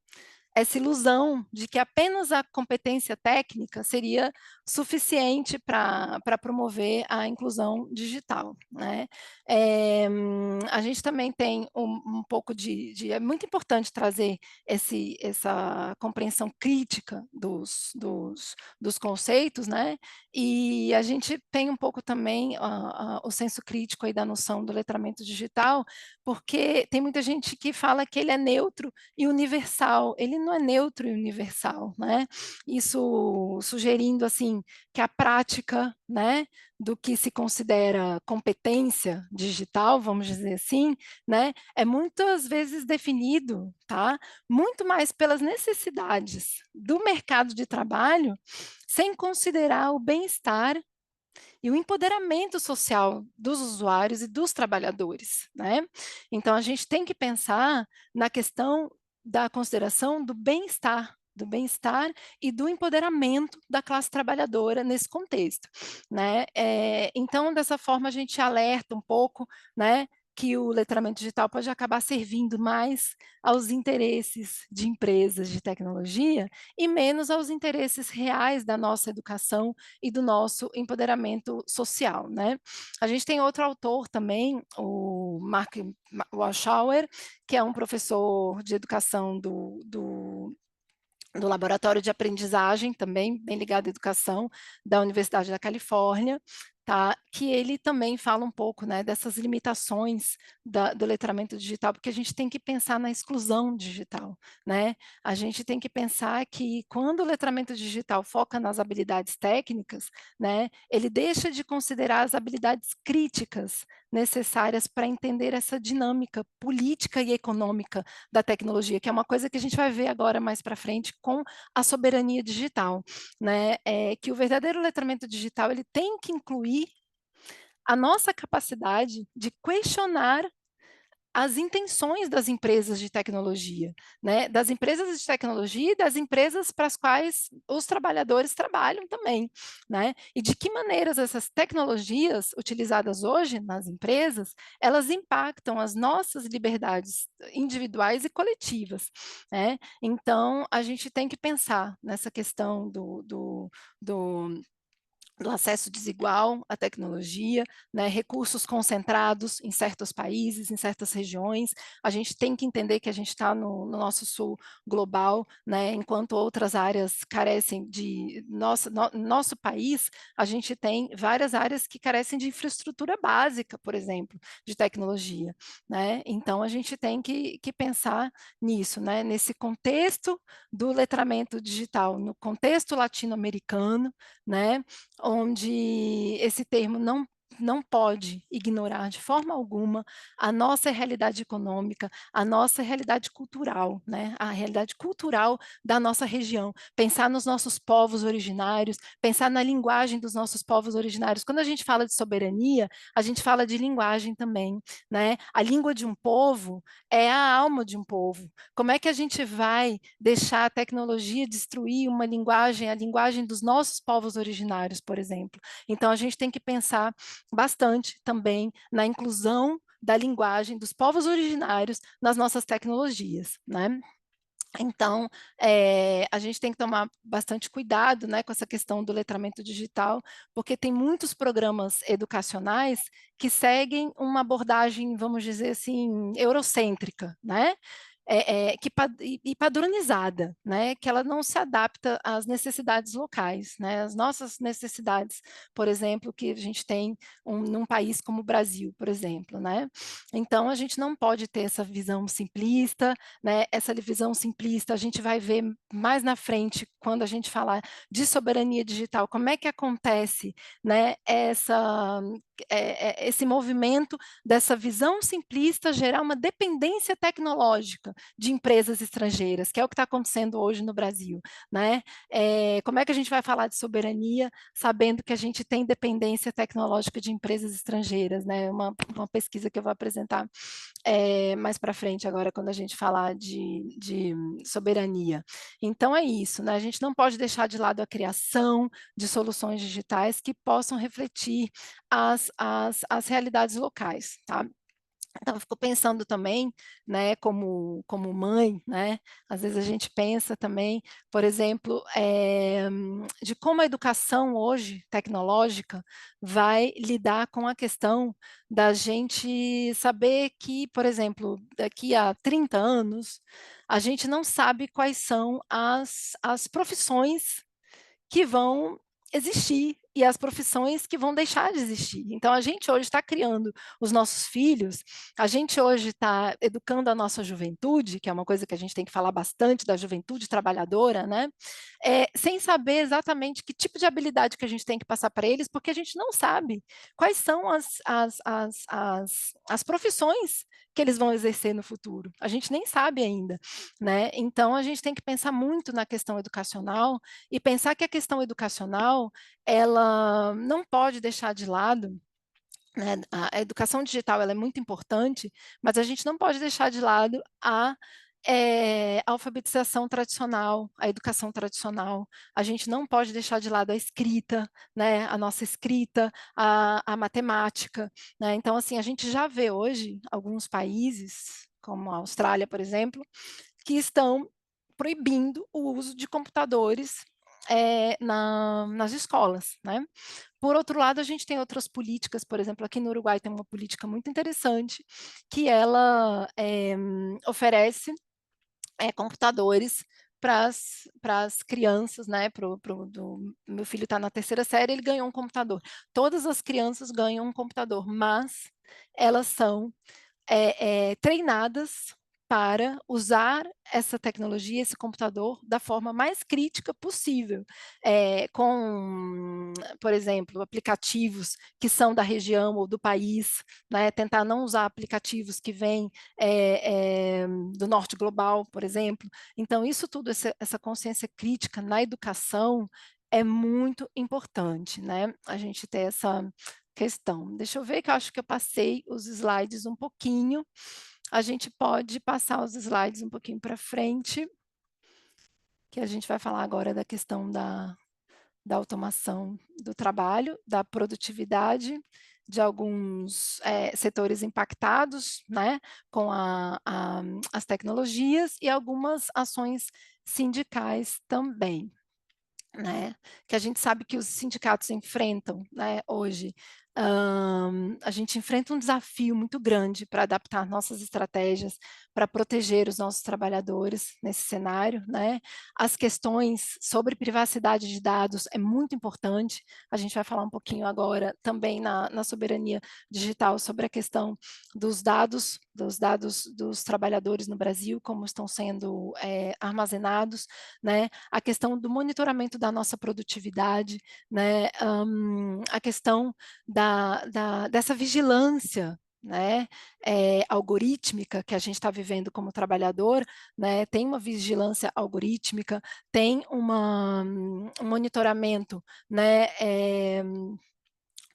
essa ilusão de que apenas a competência técnica seria suficiente para promover a inclusão digital, né? A gente também tem um pouco é muito importante trazer essa compreensão crítica dos conceitos, né? E a gente tem um pouco também o senso crítico aí da noção do letramento digital, porque tem muita gente que fala que ele é neutro e universal. Ele não é neutro e universal, né? Isso sugerindo assim que a prática, né, do que se considera competência digital, vamos dizer assim, né, é muitas vezes definido, tá? Muito mais pelas necessidades do mercado de trabalho, sem considerar o bem-estar e o empoderamento social dos usuários e dos trabalhadores, né? Então, a gente tem que pensar na questão da consideração do bem-estar e do empoderamento da classe trabalhadora nesse contexto, né? Então, dessa forma, a gente alerta um pouco, né, que o letramento digital pode acabar servindo mais aos interesses de empresas de tecnologia e menos aos interesses reais da nossa educação e do nosso empoderamento social, né? A gente tem outro autor também, o Mark Warschauer, que é um professor de educação do Laboratório de Aprendizagem, também bem ligado à educação, da Universidade da Califórnia, tá? Que ele também fala um pouco, né, dessas limitações do letramento digital, porque a gente tem que pensar na exclusão digital, né? A gente tem que pensar que quando o letramento digital foca nas habilidades técnicas, né, ele deixa de considerar as habilidades críticas necessárias para entender essa dinâmica política e econômica da tecnologia, que é uma coisa que a gente vai ver agora mais para frente com a soberania digital, né? Que o verdadeiro letramento digital ele tem que incluir a nossa capacidade de questionar as intenções das empresas de tecnologia, né? Das empresas de tecnologia e das empresas para as quais os trabalhadores trabalham também, né? E de que maneiras essas tecnologias utilizadas hoje nas empresas, elas impactam as nossas liberdades individuais e coletivas, né? Então, a gente tem que pensar nessa questão do acesso desigual à tecnologia, né, recursos concentrados em certos países, em certas regiões. A gente tem que entender que a gente está no nosso sul global, né, enquanto outras áreas carecem de... Nosso país, a gente tem várias áreas que carecem de infraestrutura básica, por exemplo, de tecnologia, né? Então, a gente tem que pensar nisso, né, nesse contexto do letramento digital, no contexto latino-americano, né, onde esse termo não pode ignorar de forma alguma a nossa realidade econômica, a nossa realidade cultural, né? A realidade cultural da nossa região. Pensar nos nossos povos originários, pensar na linguagem dos nossos povos originários. Quando a gente fala de soberania, a gente fala de linguagem também, né? A língua de um povo é a alma de um povo. Como é que a gente vai deixar a tecnologia destruir uma linguagem, a linguagem dos nossos povos originários, por exemplo? Então, a gente tem que pensar bastante também na inclusão da linguagem dos povos originários nas nossas tecnologias, né? Então, a gente tem que tomar bastante cuidado, né, com essa questão do letramento digital, porque tem muitos programas educacionais que seguem uma abordagem, vamos dizer assim, eurocêntrica, né? e padronizada, né? Que ela não se adapta às necessidades locais, né? As nossas necessidades, por exemplo, que a gente tem num país como o Brasil, por exemplo, né? Então, a gente não pode ter essa visão simplista, né? Essa visão simplista a gente vai ver mais na frente, quando a gente falar de soberania digital, como é que acontece, né? Esse movimento dessa visão simplista gerar uma dependência tecnológica de empresas estrangeiras, que é o que está acontecendo hoje no Brasil, né? Como é que a gente vai falar de soberania sabendo que a gente tem dependência tecnológica de empresas estrangeiras, né? Uma pesquisa que eu vou apresentar mais para frente agora, quando a gente falar de soberania. Então, é isso, né? A gente não pode deixar de lado a criação de soluções digitais que possam refletir as realidades locais, tá? Então, eu fico pensando também, né, como mãe, né, às vezes a gente pensa também, por exemplo, de como a educação hoje, tecnológica, vai lidar com a questão da gente saber que, por exemplo, daqui a 30 anos, a gente não sabe quais são as profissões que vão existir e as profissões que vão deixar de existir. Então, a gente hoje está criando os nossos filhos, a gente hoje está educando a nossa juventude, que é uma coisa que a gente tem que falar bastante da juventude trabalhadora, né? Sem saber exatamente que tipo de habilidade que a gente tem que passar para eles, porque a gente não sabe quais são as profissões que eles vão exercer no futuro. A gente nem sabe ainda, né? Então, a gente tem que pensar muito na questão educacional e pensar que a questão educacional, ela não pode deixar de lado, né? A educação digital ela é muito importante, mas a gente não pode deixar de lado a alfabetização tradicional, a educação tradicional. A gente não pode deixar de lado a escrita, né? A nossa escrita, a matemática, né? Então, assim, a gente já vê hoje alguns países, como a Austrália, por exemplo, que estão proibindo o uso de computadores nas escolas, né? Por outro lado, a gente tem outras políticas, por exemplo, aqui no Uruguai tem uma política muito interessante, que ela oferece computadores para as crianças, né? Meu filho está na 3ª série, ele ganhou um computador. Todas as crianças ganham um computador, mas elas são treinadas para usar essa tecnologia, esse computador, da forma mais crítica possível, com, por exemplo, aplicativos que são da região ou do país, né? Tentar não usar aplicativos que vêm do norte global, por exemplo. Então, isso tudo, essa consciência crítica na educação é muito importante, né? A gente ter essa questão. Deixa eu ver que eu acho que eu passei os slides um pouquinho. A gente pode passar os slides um pouquinho para frente, que a gente vai falar agora da questão da automação do trabalho, da produtividade de alguns setores impactados, né, com as tecnologias e algumas ações sindicais também, né, que a gente sabe que os sindicatos enfrentam, né, hoje. A gente enfrenta um desafio muito grande para adaptar nossas estratégias, para proteger os nossos trabalhadores nesse cenário, né? As questões sobre privacidade de dados é muito importante. A gente vai falar um pouquinho agora também na soberania digital sobre a questão dos dados dos trabalhadores no Brasil, como estão sendo armazenados, né? A questão do monitoramento da nossa produtividade, né? A questão dessa vigilância, né, algorítmica que a gente está vivendo como trabalhador, né, tem uma vigilância algorítmica, tem um monitoramento, né,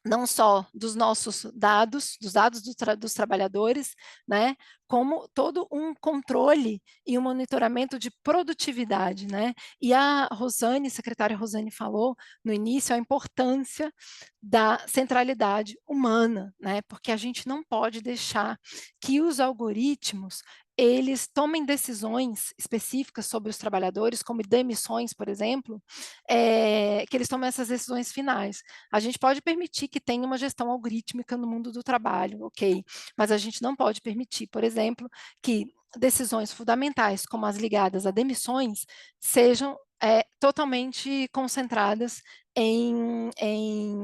não só dos nossos dados, dos dados dos trabalhadores, né, como todo um controle e um monitoramento de produtividade, né? E a Rosane, secretária Rosane, falou no início a importância da centralidade humana, né? Porque a gente não pode deixar que os algoritmos eles tomem decisões específicas sobre os trabalhadores, como demissões, por exemplo, que eles tomem essas decisões finais. A gente pode permitir que tenha uma gestão algorítmica no mundo do trabalho, ok, mas a gente não pode permitir, por exemplo, que decisões fundamentais, como as ligadas a demissões, sejam totalmente concentradas em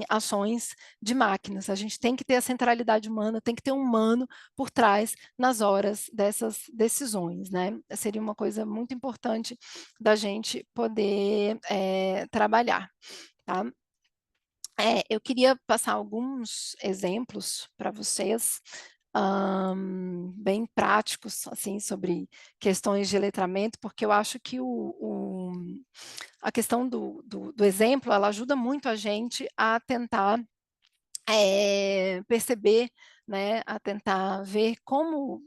ações de máquinas. A gente tem que ter a centralidade humana, tem que ter um humano por trás nas horas dessas decisões, né? Seria uma coisa muito importante da gente poder trabalhar, tá? Eu queria passar alguns exemplos para vocês, bem práticos, assim, sobre questões de letramento, porque eu acho que a questão do exemplo, ela ajuda muito a gente a tentar perceber, né, a tentar ver como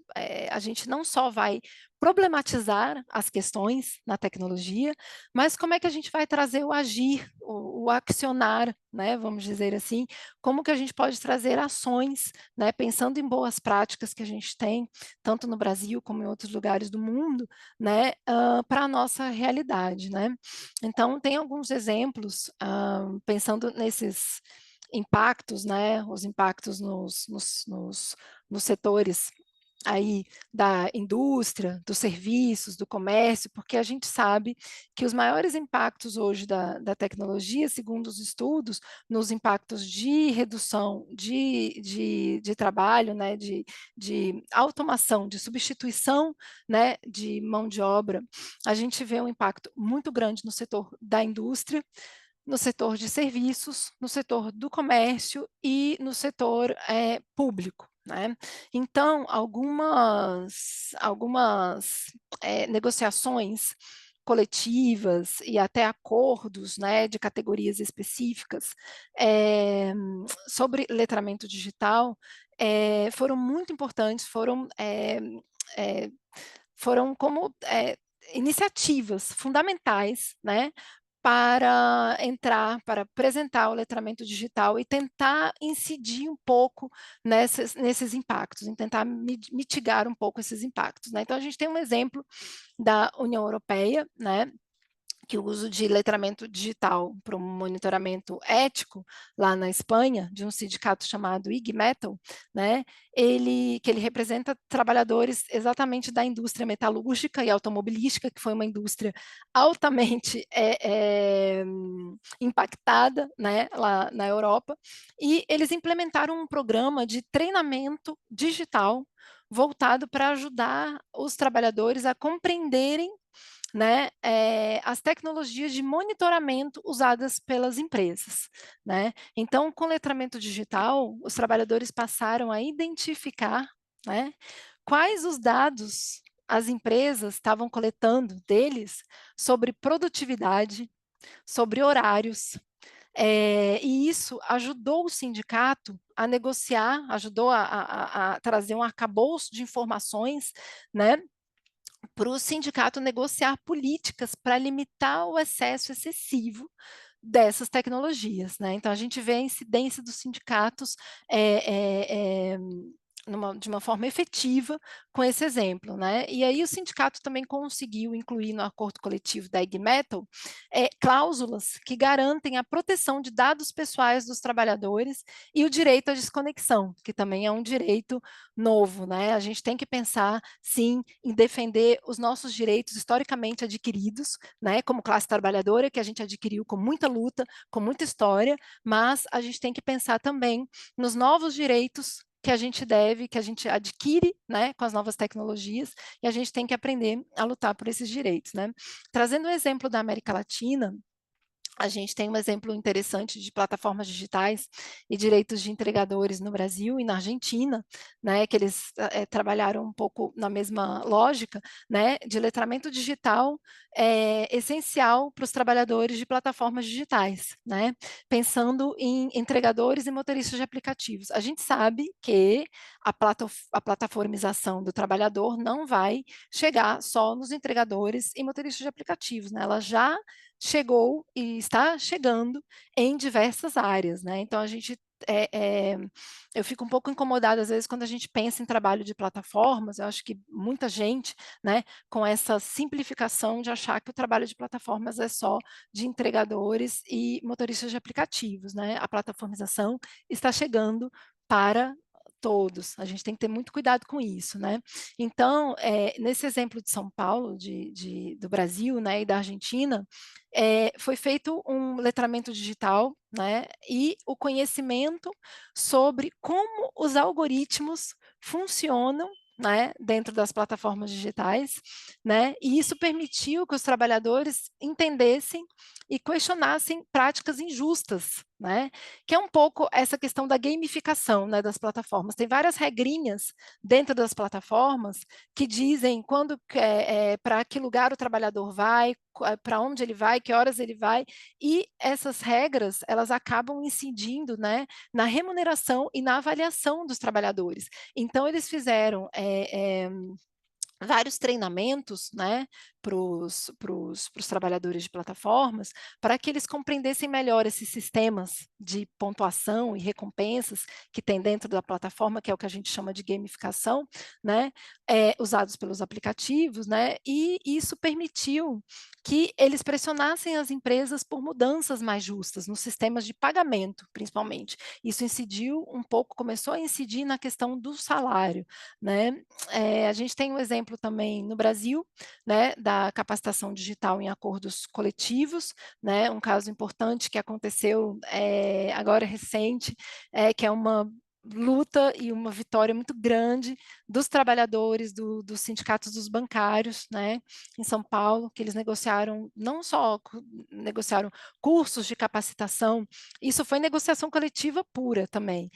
a gente não só vai problematizar as questões na tecnologia, mas como é que a gente vai trazer o agir, o accionar, né, vamos dizer assim, como que a gente pode trazer ações, né, pensando em boas práticas que a gente tem, tanto no Brasil como em outros lugares do mundo, né, para a nossa realidade, né. Então, tem alguns exemplos, pensando nesses impactos, né, os impactos nos setores aí da indústria, dos serviços, do comércio, porque a gente sabe que os maiores impactos hoje da tecnologia, segundo os estudos, nos impactos de redução de trabalho, né, de automação, de substituição, né, de mão de obra, a gente vê um impacto muito grande no setor da indústria, no setor de serviços, no setor do comércio e no setor público, né? Então, algumas negociações coletivas e até acordos, né, de categorias específicas sobre letramento digital foram muito importantes, foram como iniciativas fundamentais, né, para apresentar o letramento digital e tentar incidir um pouco nesses impactos, em tentar mitigar um pouco esses impactos, né? Então, a gente tem um exemplo da União Europeia, né, que o uso de letramento digital para um monitoramento ético lá na Espanha, de um sindicato chamado IG Metal, né, que ele representa trabalhadores exatamente da indústria metalúrgica e automobilística, que foi uma indústria altamente impactada, né, lá na Europa, e eles implementaram um programa de treinamento digital voltado para ajudar os trabalhadores a compreenderem, né, as tecnologias de monitoramento usadas pelas empresas, né? Então, com letramento digital, os trabalhadores passaram a identificar, né, quais os dados as empresas estavam coletando deles sobre produtividade, sobre horários, e isso ajudou o sindicato a negociar, ajudou a trazer um arcabouço de informações, né, para o sindicato negociar políticas para limitar o excesso excessivo dessas tecnologias, né? Então, a gente vê a incidência dos sindicatos de uma forma efetiva com esse exemplo, né? E aí o sindicato também conseguiu incluir no acordo coletivo da IG Metal cláusulas que garantem a proteção de dados pessoais dos trabalhadores e o direito à desconexão, que também é um direito novo, né? A gente tem que pensar, sim, em defender os nossos direitos historicamente adquiridos, né? Como classe trabalhadora, que a gente adquiriu com muita luta, com muita história, mas a gente tem que pensar também nos novos direitos que a gente adquire, né, com as novas tecnologias, e a gente tem que aprender a lutar por esses direitos, né? Trazendo um exemplo da América Latina, a gente tem um exemplo interessante de plataformas digitais e direitos de entregadores no Brasil e na Argentina, né, que eles trabalharam um pouco na mesma lógica, né, de letramento digital essencial para os trabalhadores de plataformas digitais, né, pensando em entregadores e motoristas de aplicativos. A gente sabe que a plataformização do trabalhador não vai chegar só nos entregadores e motoristas de aplicativos, né, ela já chegou e está chegando em diversas áreas, né? Então, a gente eu fico um pouco incomodada, às vezes, quando a gente pensa em trabalho de plataformas, eu acho que muita gente, né, com essa simplificação de achar que o trabalho de plataformas é só de entregadores e motoristas de aplicativos, né? A plataformização está chegando para todos, a gente tem que ter muito cuidado com isso, né? Então, nesse exemplo de São Paulo, do Brasil, né, e da Argentina, foi feito um letramento digital, né, e o conhecimento sobre como os algoritmos funcionam, né, dentro das plataformas digitais, né, e isso permitiu que os trabalhadores entendessem e questionassem práticas injustas, né, que é um pouco essa questão da gamificação, né, das plataformas. Tem várias regrinhas dentro das plataformas que dizem para que lugar o trabalhador vai, para onde ele vai, que horas ele vai, e essas regras, elas acabam incidindo, né, na remuneração e na avaliação dos trabalhadores. Então, eles fizeram vários treinamentos, né, para os trabalhadores de plataformas, para que eles compreendessem melhor esses sistemas de pontuação e recompensas que tem dentro da plataforma, que é o que a gente chama de gamificação, né, usados pelos aplicativos, né, e isso permitiu que eles pressionassem as empresas por mudanças mais justas nos sistemas de pagamento, principalmente. Isso incidiu um pouco, começou a incidir na questão do salário, né. A gente tem um exemplo também no Brasil, né, da capacitação digital em acordos coletivos, né, um caso importante que aconteceu agora recente, que é uma luta e uma vitória muito grande dos trabalhadores dos sindicatos dos bancários, né, em São Paulo, que eles negociaram, não só negociaram cursos de capacitação, isso foi negociação coletiva pura também,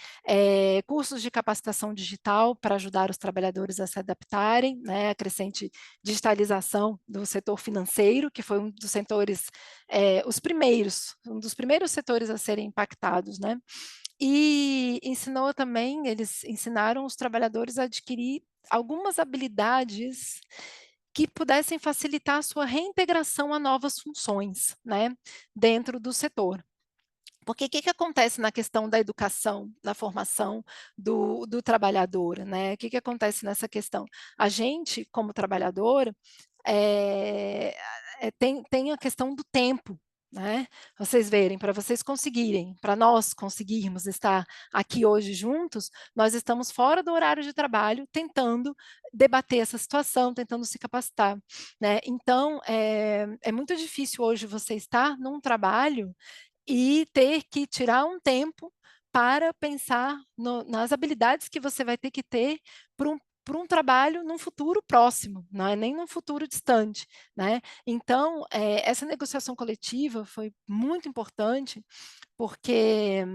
cursos de capacitação digital para ajudar os trabalhadores a se adaptarem, né, a crescente digitalização do setor financeiro, que foi um dos setores, um dos primeiros setores a serem impactados, né, e eles ensinaram os trabalhadores a adquirir algumas habilidades que pudessem facilitar a sua reintegração a novas funções, né, dentro do setor. Porque o que acontece na questão da educação, da formação do trabalhador, né? O que acontece nessa questão? A gente, como trabalhador, tem a questão do tempo, né? Vocês verem, para vocês conseguirem, para nós conseguirmos estar aqui hoje juntos, nós estamos fora do horário de trabalho, tentando debater essa situação, tentando se capacitar, né? Então, é muito difícil hoje você estar num trabalho e ter que tirar um tempo para pensar nas habilidades que você vai ter que ter para um trabalho num futuro próximo, não é nem num futuro distante, né? Então, essa negociação coletiva foi muito importante, porque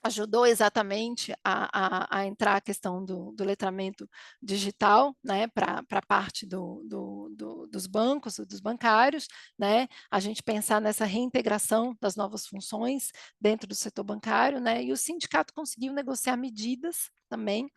ajudou exatamente a entrar a questão do letramento digital, né, para a parte dos bancos, dos bancários, né, a gente pensar nessa reintegração das novas funções dentro do setor bancário, né, e o sindicato conseguiu negociar medidas também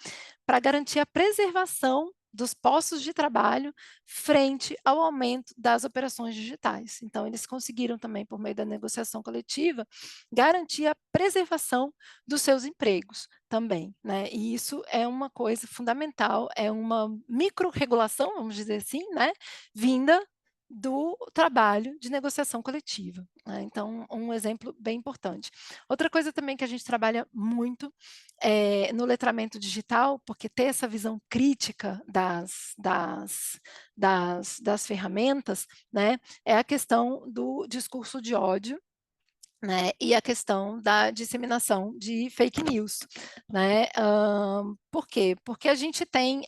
para garantir a preservação dos postos de trabalho frente ao aumento das operações digitais. Então, eles conseguiram também, por meio da negociação coletiva, garantir a preservação dos seus empregos também, né? E isso é uma coisa fundamental, é uma micro-regulação, vamos dizer assim, né? Vinda do trabalho de negociação coletiva, né? Então, um exemplo bem importante. Outra coisa também que a gente trabalha muito no letramento digital, porque ter essa visão crítica das ferramentas, né, é a questão do discurso de ódio, né, e a questão da disseminação de fake news, né? Por quê? Porque a gente tem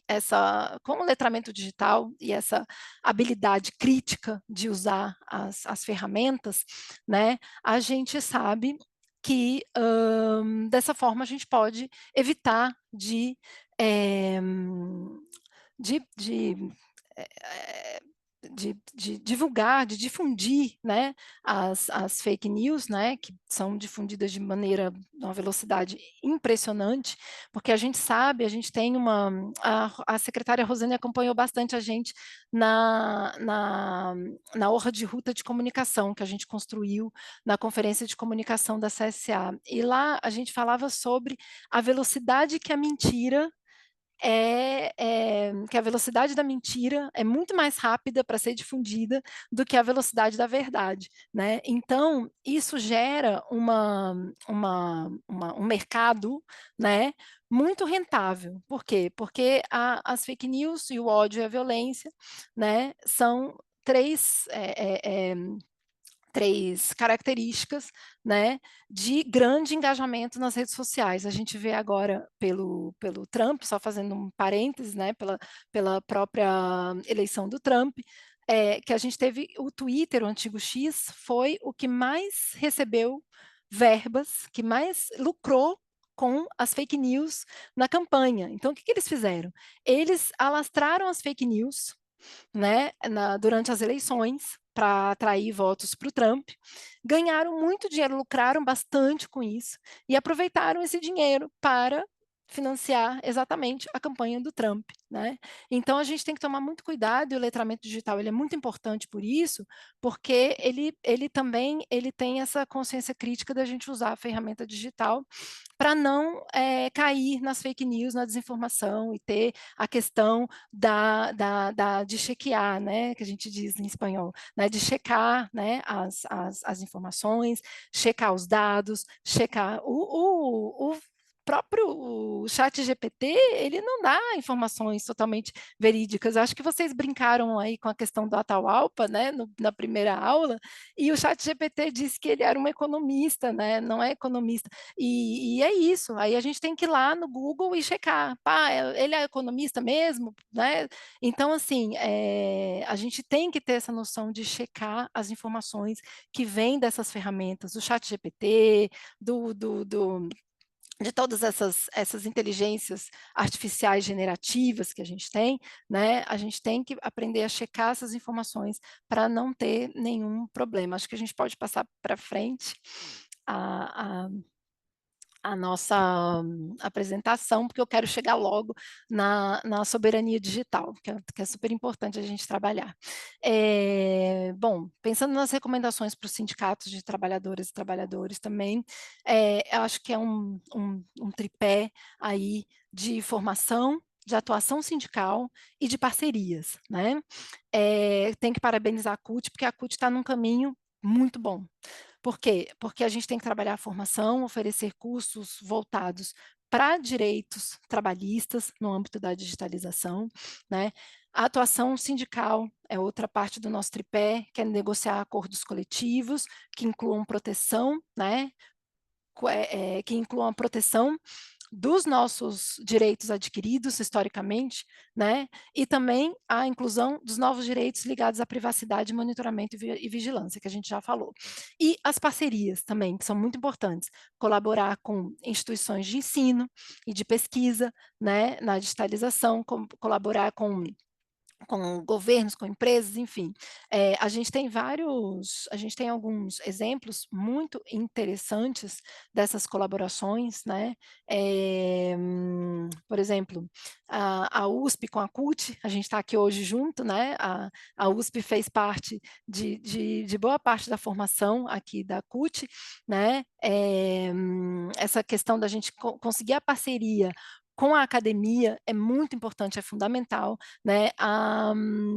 com o letramento digital e essa habilidade crítica de usar as ferramentas, né, a gente sabe que dessa forma a gente pode evitar de de divulgar, de difundir, né, as fake news, né, que são difundidas de uma velocidade impressionante, porque a gente sabe, a gente tem a secretária Rosane acompanhou bastante a gente na Orra de Ruta de Comunicação que a gente construiu na Conferência de Comunicação da CSA, e lá a gente falava sobre a velocidade que a mentira que a velocidade da mentira é muito mais rápida para ser difundida do que a velocidade da verdade, né? Então, isso gera um mercado, né, muito rentável. Por quê? Porque as fake news e o ódio e a violência, né, são três características, né, de grande engajamento nas redes sociais. A gente vê agora pelo Trump, só fazendo um parênteses, né, pela própria eleição do Trump, que a gente teve o Twitter, o antigo X, foi o que mais recebeu verbas, que mais lucrou com as fake news na campanha. Então, o que eles fizeram? Eles alastraram as fake news, né, durante as eleições, para atrair votos para o Trump, ganharam muito dinheiro, lucraram bastante com isso, e aproveitaram esse dinheiro para financiar exatamente a campanha do Trump, né? Então a gente tem que tomar muito cuidado, e o letramento digital ele é muito importante por isso, porque ele também tem essa consciência crítica da gente usar a ferramenta digital para não cair nas fake news, na desinformação, e ter a questão de chequear, né, que a gente diz em espanhol, né, de checar, né, as informações, checar os dados, checar o próprio chat GPT, ele não dá informações totalmente verídicas. Acho que vocês brincaram aí com a questão do Atahualpa, né, na primeira aula, e o chat GPT disse que ele era um economista, né, não é economista. E é isso, aí a gente tem que ir lá no Google e checar, pá, ele é economista mesmo, né? Então, assim, a gente tem que ter essa noção de checar as informações que vêm dessas ferramentas, do chat GPT, de todas essas inteligências artificiais generativas que a gente tem, né? A gente tem que aprender a checar essas informações para não ter nenhum problema. Acho que a gente pode passar para frente a nossa apresentação, porque eu quero chegar logo na soberania digital, que é super importante a gente trabalhar. Bom, pensando nas recomendações para os sindicatos de trabalhadoras e trabalhadores também, eu acho que é um tripé aí de formação, de atuação sindical e de parcerias, né? Tem que parabenizar a CUT, porque a CUT está num caminho muito bom. Por quê? Porque a gente tem que trabalhar a formação, oferecer cursos voltados para direitos trabalhistas no âmbito da digitalização, né? A atuação sindical é outra parte do nosso tripé, que é negociar acordos coletivos que incluam proteção, né? Que incluam a proteção dos nossos direitos adquiridos historicamente, né? E também a inclusão dos novos direitos ligados à privacidade, monitoramento e vigilância, que a gente já falou. E as parcerias também, que são muito importantes, colaborar com instituições de ensino e de pesquisa, né, na digitalização, colaborar com governos, com empresas, enfim. A gente tem alguns exemplos muito interessantes dessas colaborações, né? Por exemplo, a USP com a CUT, a gente está aqui hoje junto, né? A USP fez parte de boa parte da formação aqui da CUT, né? Essa questão da gente conseguir a parceria com a academia é muito importante, é fundamental, né?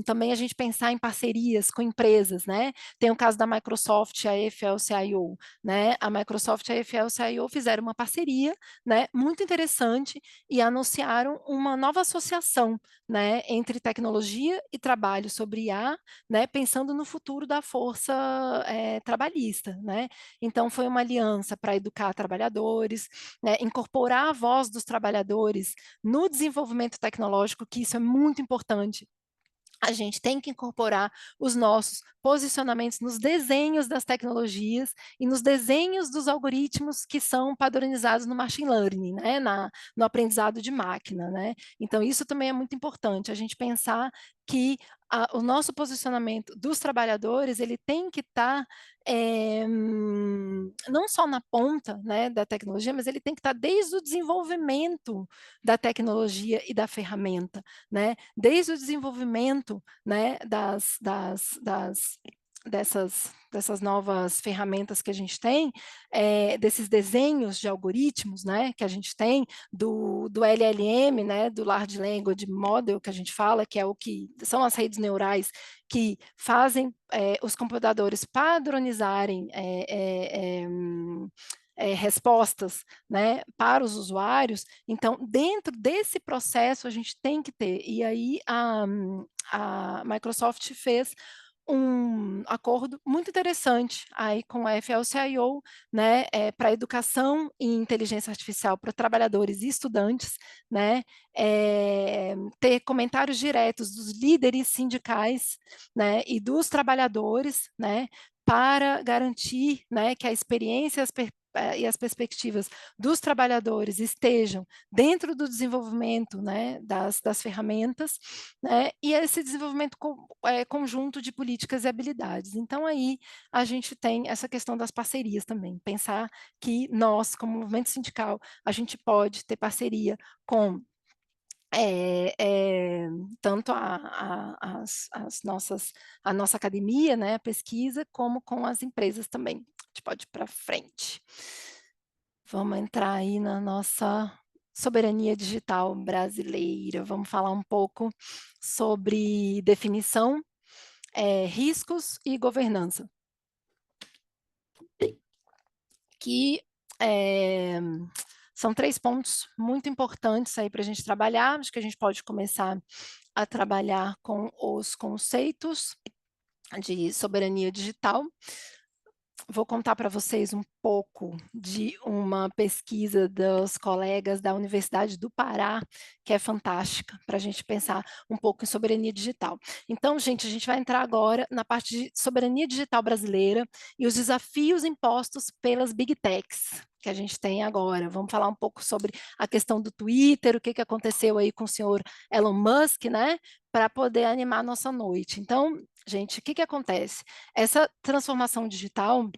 Também a gente pensar em parcerias com empresas, né? Tem o caso da Microsoft e a AFL-CIO, né? A Microsoft e a AFL-CIO fizeram uma parceria, né? Muito interessante, e anunciaram uma nova associação, né? Entre tecnologia e trabalho sobre IA, né? Pensando no futuro da força trabalhista, né? Então foi uma aliança para educar trabalhadores, né? Incorporar a voz dos trabalhadores no desenvolvimento tecnológico, que isso é muito importante. A gente tem que incorporar os nossos posicionamentos nos desenhos das tecnologias e nos desenhos dos algoritmos que são padronizados no machine learning, né? No aprendizado de máquina, né? Então, isso também é muito importante, a gente pensar que o nosso posicionamento dos trabalhadores, ele tem que estar não só na ponta, né, da tecnologia, mas ele tem que estar desde o desenvolvimento da tecnologia e da ferramenta, né, desde o desenvolvimento, né, dessas novas ferramentas que a gente tem, desses desenhos de algoritmos, né, que a gente tem, do LLM, né, do Large Language Model, que a gente fala, que é o que são as redes neurais que fazem os computadores padronizarem respostas, né, para os usuários. Então, dentro desse processo, a gente tem que ter, e aí a Microsoft fez um acordo muito interessante aí com a AFL-CIO, né, para educação em inteligência artificial para trabalhadores e estudantes, né, ter comentários diretos dos líderes sindicais, né, e dos trabalhadores, né, para garantir, né, que a experiência e as perspectivas dos trabalhadores estejam dentro do desenvolvimento, né, das ferramentas, né, e esse desenvolvimento conjunto de políticas e habilidades. Então, aí a gente tem essa questão das parcerias também, pensar que nós, como movimento sindical, a gente pode ter parceria com tanto a nossa academia, né, a pesquisa, como com as empresas também. A gente pode ir para frente. Vamos entrar aí na nossa soberania digital brasileira. Vamos falar um pouco sobre definição, riscos e governança. Que são 3 pontos muito importantes aí para a gente trabalhar. Acho que a gente pode começar a trabalhar com os conceitos de soberania digital. Vou contar para vocês um pouco de uma pesquisa dos colegas da Universidade do Pará, que é fantástica, para a gente pensar um pouco em soberania digital. Então, gente, a gente vai entrar agora na parte de soberania digital brasileira e os desafios impostos pelas Big Techs que a gente tem agora. Vamos falar um pouco sobre a questão do Twitter, o que aconteceu aí com o senhor Elon Musk, né, para poder animar a nossa noite. Então, gente, o que acontece? Essa transformação digital,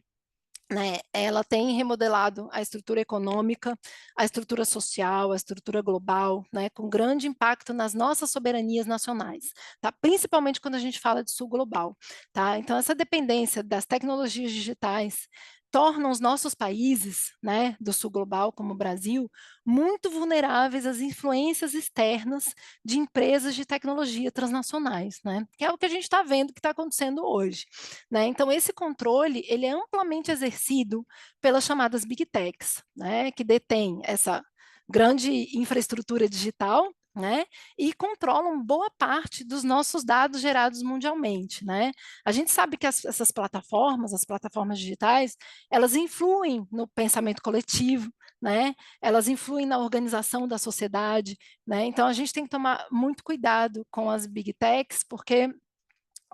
né, ela tem remodelado a estrutura econômica, a estrutura social, a estrutura global, né, com grande impacto nas nossas soberanias nacionais, tá? Principalmente quando a gente fala de sul global, tá? Então, essa dependência das tecnologias digitais torna os nossos países, né, do sul global, como o Brasil, muito vulneráveis às influências externas de empresas de tecnologia transnacionais, né, que é o que a gente está vendo que está acontecendo hoje, né? Então, esse controle, ele é amplamente exercido pelas chamadas Big Techs, né, que detêm essa grande infraestrutura digital, né, e controlam boa parte dos nossos dados gerados mundialmente, né? A gente sabe que essas plataformas, as plataformas digitais, elas influem no pensamento coletivo, né? Elas influem na organização da sociedade, né? Então, a gente tem que tomar muito cuidado com as Big Techs, porque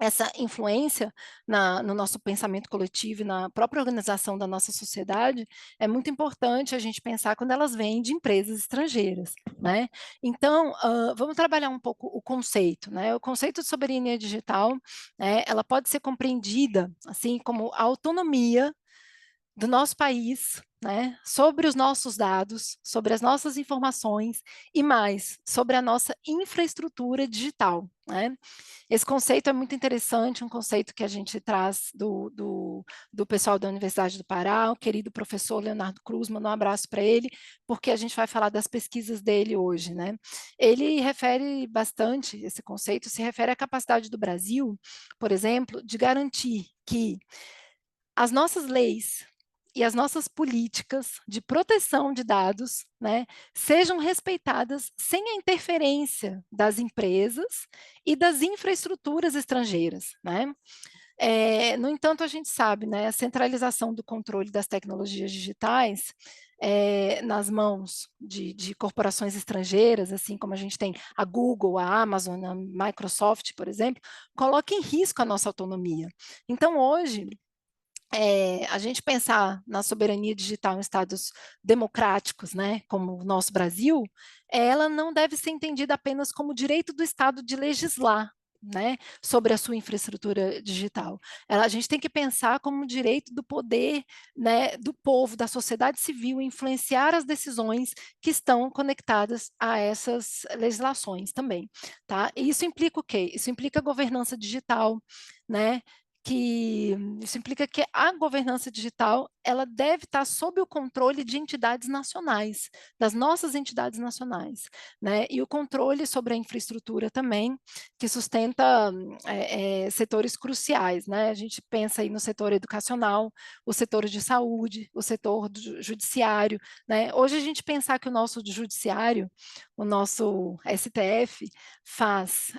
essa influência no nosso pensamento coletivo e na própria organização da nossa sociedade é muito importante a gente pensar quando elas vêm de empresas estrangeiras, né? Então, vamos trabalhar um pouco o conceito, né? O conceito de soberania digital, né, ela pode ser compreendida assim como a autonomia do nosso país, né, sobre os nossos dados, sobre as nossas informações e mais, sobre a nossa infraestrutura digital, né? Esse conceito é muito interessante, um conceito que a gente traz do pessoal da Universidade do Pará, o querido professor Leonardo Cruz, manda um abraço para ele, porque a gente vai falar das pesquisas dele hoje, né? Ele refere bastante, esse conceito se refere à capacidade do Brasil, por exemplo, de garantir que as nossas leis e as nossas políticas de proteção de dados, né, sejam respeitadas sem a interferência das empresas e das infraestruturas estrangeiras, né? No entanto, a gente sabe, né, a centralização do controle das tecnologias digitais nas mãos de corporações estrangeiras, assim como a gente tem a Google, a Amazon, a Microsoft, por exemplo, coloca em risco a nossa autonomia. Então, hoje, a gente pensar na soberania digital em estados democráticos, né, como o nosso Brasil, ela não deve ser entendida apenas como o direito do Estado de legislar né, sobre a sua infraestrutura digital. A gente tem que pensar como um direito do poder, né, do povo, da sociedade civil, influenciar as decisões que estão conectadas a essas legislações também, tá? E isso implica o quê? Isso implica governança digital, né? Isso implica que a governança digital ela deve estar sob o controle de entidades nacionais, das nossas entidades nacionais, né? E o controle sobre a infraestrutura também, que sustenta setores cruciais, né? A gente pensa aí no setor educacional, o setor de saúde, o setor do judiciário, né? Hoje a gente pensar que o nosso judiciário, o nosso STF, faz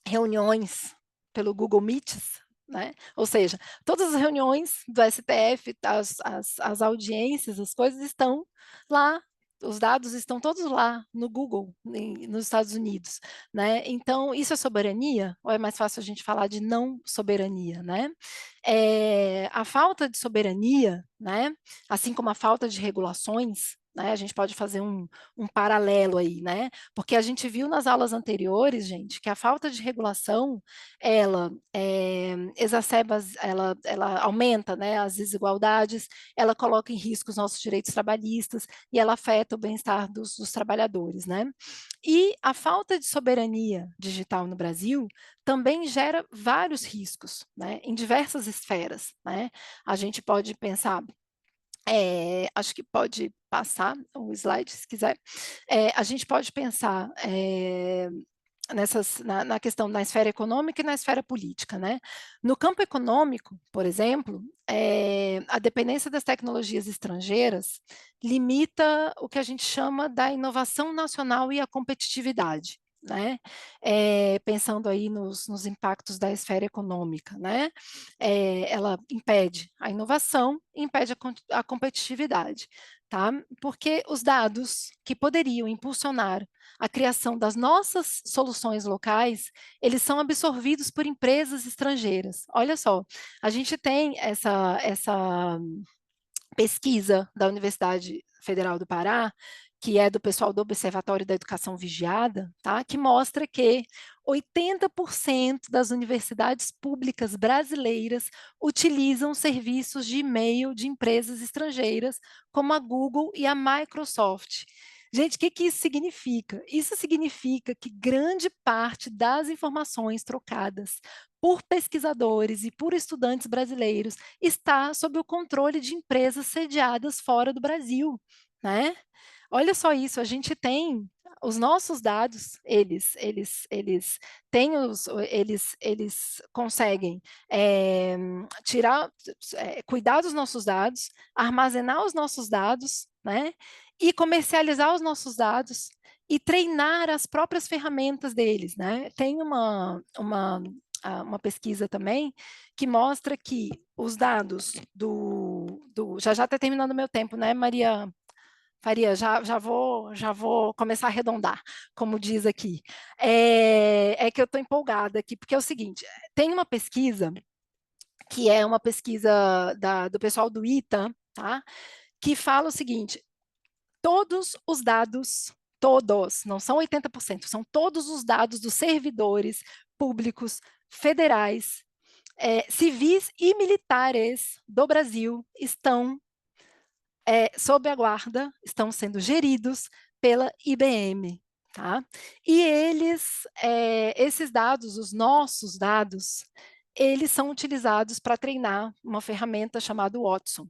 reuniões pelo Google Meets, né? Ou seja, todas as reuniões do STF, as audiências, as coisas estão lá, os dados estão todos lá no Google, nos Estados Unidos, né? Então, isso é soberania? Ou é mais fácil a gente falar de não soberania, né? A falta de soberania, né? Assim como a falta de regulações, né? A gente pode fazer um paralelo aí, né? Porque a gente viu nas aulas anteriores, gente, que a falta de regulação, ela exacerba, ela aumenta, né, as desigualdades, ela coloca em risco os nossos direitos trabalhistas e ela afeta o bem-estar dos trabalhadores, né? E a falta de soberania digital no Brasil também gera vários riscos, né, em diversas esferas, né? A gente pode pensar acho que pode passar o slide, se quiser. A gente pode pensar na questão da esfera econômica e na esfera política, né? No campo econômico, por exemplo, a dependência das tecnologias estrangeiras limita o que a gente chama da inovação nacional e a competitividade, né? Pensando aí nos impactos da esfera econômica, né? Ela impede a inovação e impede a competitividade, tá? Porque os dados que poderiam impulsionar a criação das nossas soluções locais, eles são absorvidos por empresas estrangeiras. Olha só, a gente tem essa pesquisa da Universidade Federal do Pará, que é do pessoal do Observatório da Educação Vigiada, tá? Que mostra que 80% das universidades públicas brasileiras utilizam serviços de e-mail de empresas estrangeiras, como a Google e a Microsoft. Gente, o que isso significa? Isso significa que grande parte das informações trocadas por pesquisadores e por estudantes brasileiros está sob o controle de empresas sediadas fora do Brasil, né? Olha só isso, a gente tem os nossos dados, eles têm eles conseguem cuidar dos nossos dados, armazenar os nossos dados, né? E comercializar os nossos dados e treinar as próprias ferramentas deles, né? Tem uma pesquisa também que mostra que os dados já está terminando o meu tempo, né, Maria Faria? Já vou começar a arredondar, como diz aqui. É que eu estou empolgada aqui, porque é o seguinte, tem uma pesquisa que é uma pesquisa do pessoal do ITA, tá? Que fala o seguinte: todos os dados, todos, não são 80%, são todos os dados dos servidores públicos federais, civis e militares do Brasil estão sob a guarda, estão sendo geridos pela IBM, tá? E esses dados, os nossos dados, eles são utilizados para treinar uma ferramenta chamada Watson.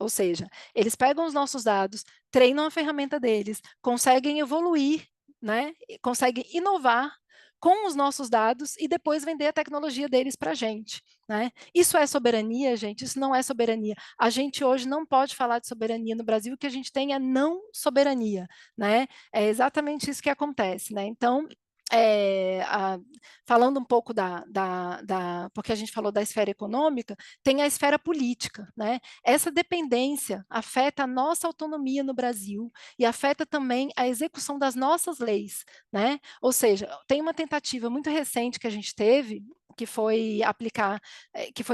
Ou seja, eles pegam os nossos dados, treinam a ferramenta deles, conseguem evoluir, né? Conseguem inovar com os nossos dados e depois vender a tecnologia deles para a gente, né? Isso é soberania, gente? Isso não é soberania. A gente hoje não pode falar de soberania no Brasil, o que a gente tem é não soberania, né? É exatamente isso que acontece, né? Então, falando um pouco porque a gente falou da esfera econômica, tem a esfera política, né? Essa dependência afeta a nossa autonomia no Brasil e afeta também a execução das nossas leis, né? Ou seja, tem uma tentativa muito recente que a gente teve, que foi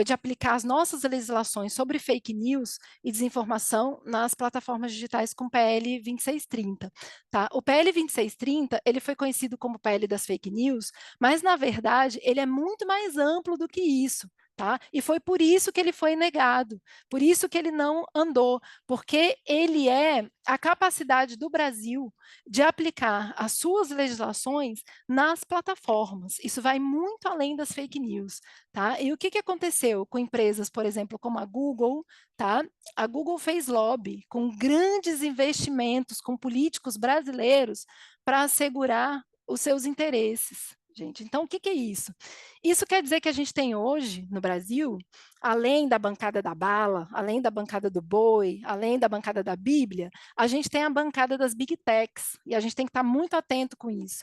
de aplicar as nossas legislações sobre fake news e desinformação nas plataformas digitais com o PL 2630, tá? O PL 2630, ele foi conhecido como PL das fake news, mas na verdade ele é muito mais amplo do que isso. Tá? E foi por isso que ele foi negado, por isso que ele não andou, porque ele é a capacidade do Brasil de aplicar as suas legislações nas plataformas. Isso vai muito além das fake news, tá? E o que aconteceu com empresas, por exemplo, como a Google, tá? A Google fez lobby com grandes investimentos, com políticos brasileiros para assegurar os seus interesses. Gente, então o que é isso? Isso quer dizer que a gente tem hoje, no Brasil, além da bancada da bala, além da bancada do boi, além da bancada da Bíblia, a gente tem a bancada das Big Techs, e a gente tem que estar muito atento com isso,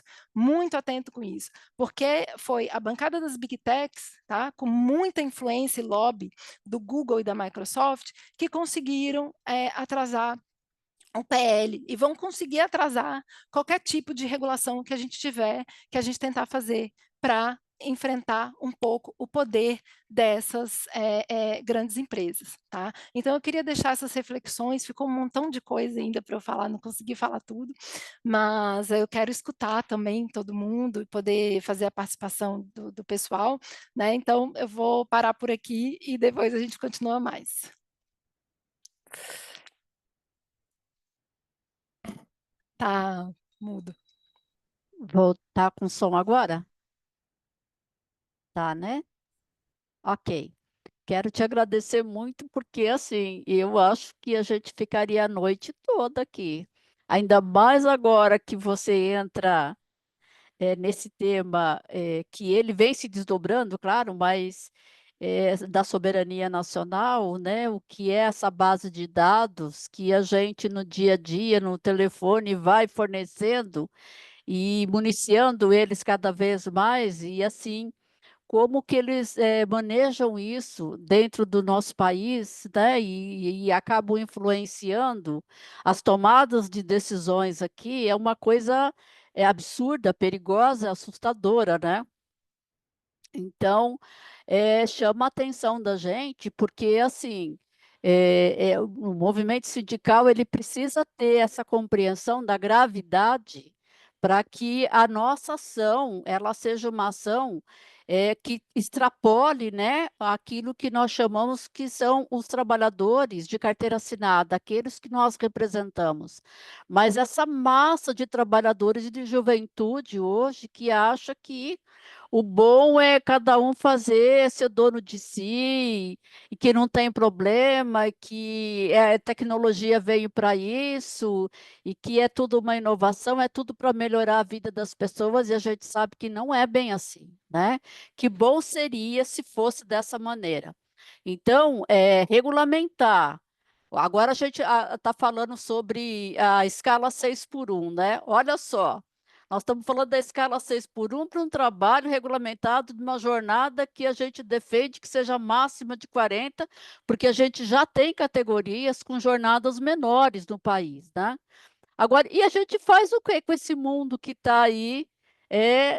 porque foi a bancada das Big Techs, tá, com muita influência e lobby do Google e da Microsoft, que conseguiram atrasar o PL e vão conseguir atrasar qualquer tipo de regulação que a gente tiver, que a gente tentar fazer para enfrentar um pouco o poder dessas grandes empresas, tá? Então, eu queria deixar essas reflexões, ficou um montão de coisa ainda para eu falar, não consegui falar tudo, mas eu quero escutar também todo mundo e poder fazer a participação do pessoal, né? Então, eu vou parar por aqui e depois a gente continua mais. Tá mudo. Vou estar com som agora? Tá, né? Ok. Quero te agradecer muito, porque assim, eu acho que a gente ficaria a noite toda aqui. Ainda mais agora que você entra nesse tema que ele vem se desdobrando, claro, mas da soberania nacional, né? O que é essa base de dados que a gente no dia a dia, no telefone, vai fornecendo e municiando eles cada vez mais, e assim, como que eles manejam isso dentro do nosso país, né? E acabam influenciando as tomadas de decisões aqui, é uma coisa absurda, perigosa, assustadora, né? Então, chama a atenção da gente, porque, assim, o movimento sindical ele precisa ter essa compreensão da gravidade para que a nossa ação ela seja uma ação que extrapole, né, aquilo que nós chamamos que são os trabalhadores de carteira assinada, aqueles que nós representamos. Mas essa massa de trabalhadores e de juventude hoje que acha que o bom é cada um fazer, ser dono de si, e que não tem problema, e que a tecnologia veio para isso, e que é tudo uma inovação, é tudo para melhorar a vida das pessoas, e a gente sabe que não é bem assim, né? Que bom seria se fosse dessa maneira. Então, regulamentar. Agora a gente está falando sobre a escala 6x1, né? Olha só. Nós estamos falando da escala 6x1 para um trabalho regulamentado de uma jornada que a gente defende que seja máxima de 40, porque a gente já tem categorias com jornadas menores no país, né? Agora, e a gente faz o quê com esse mundo que está aí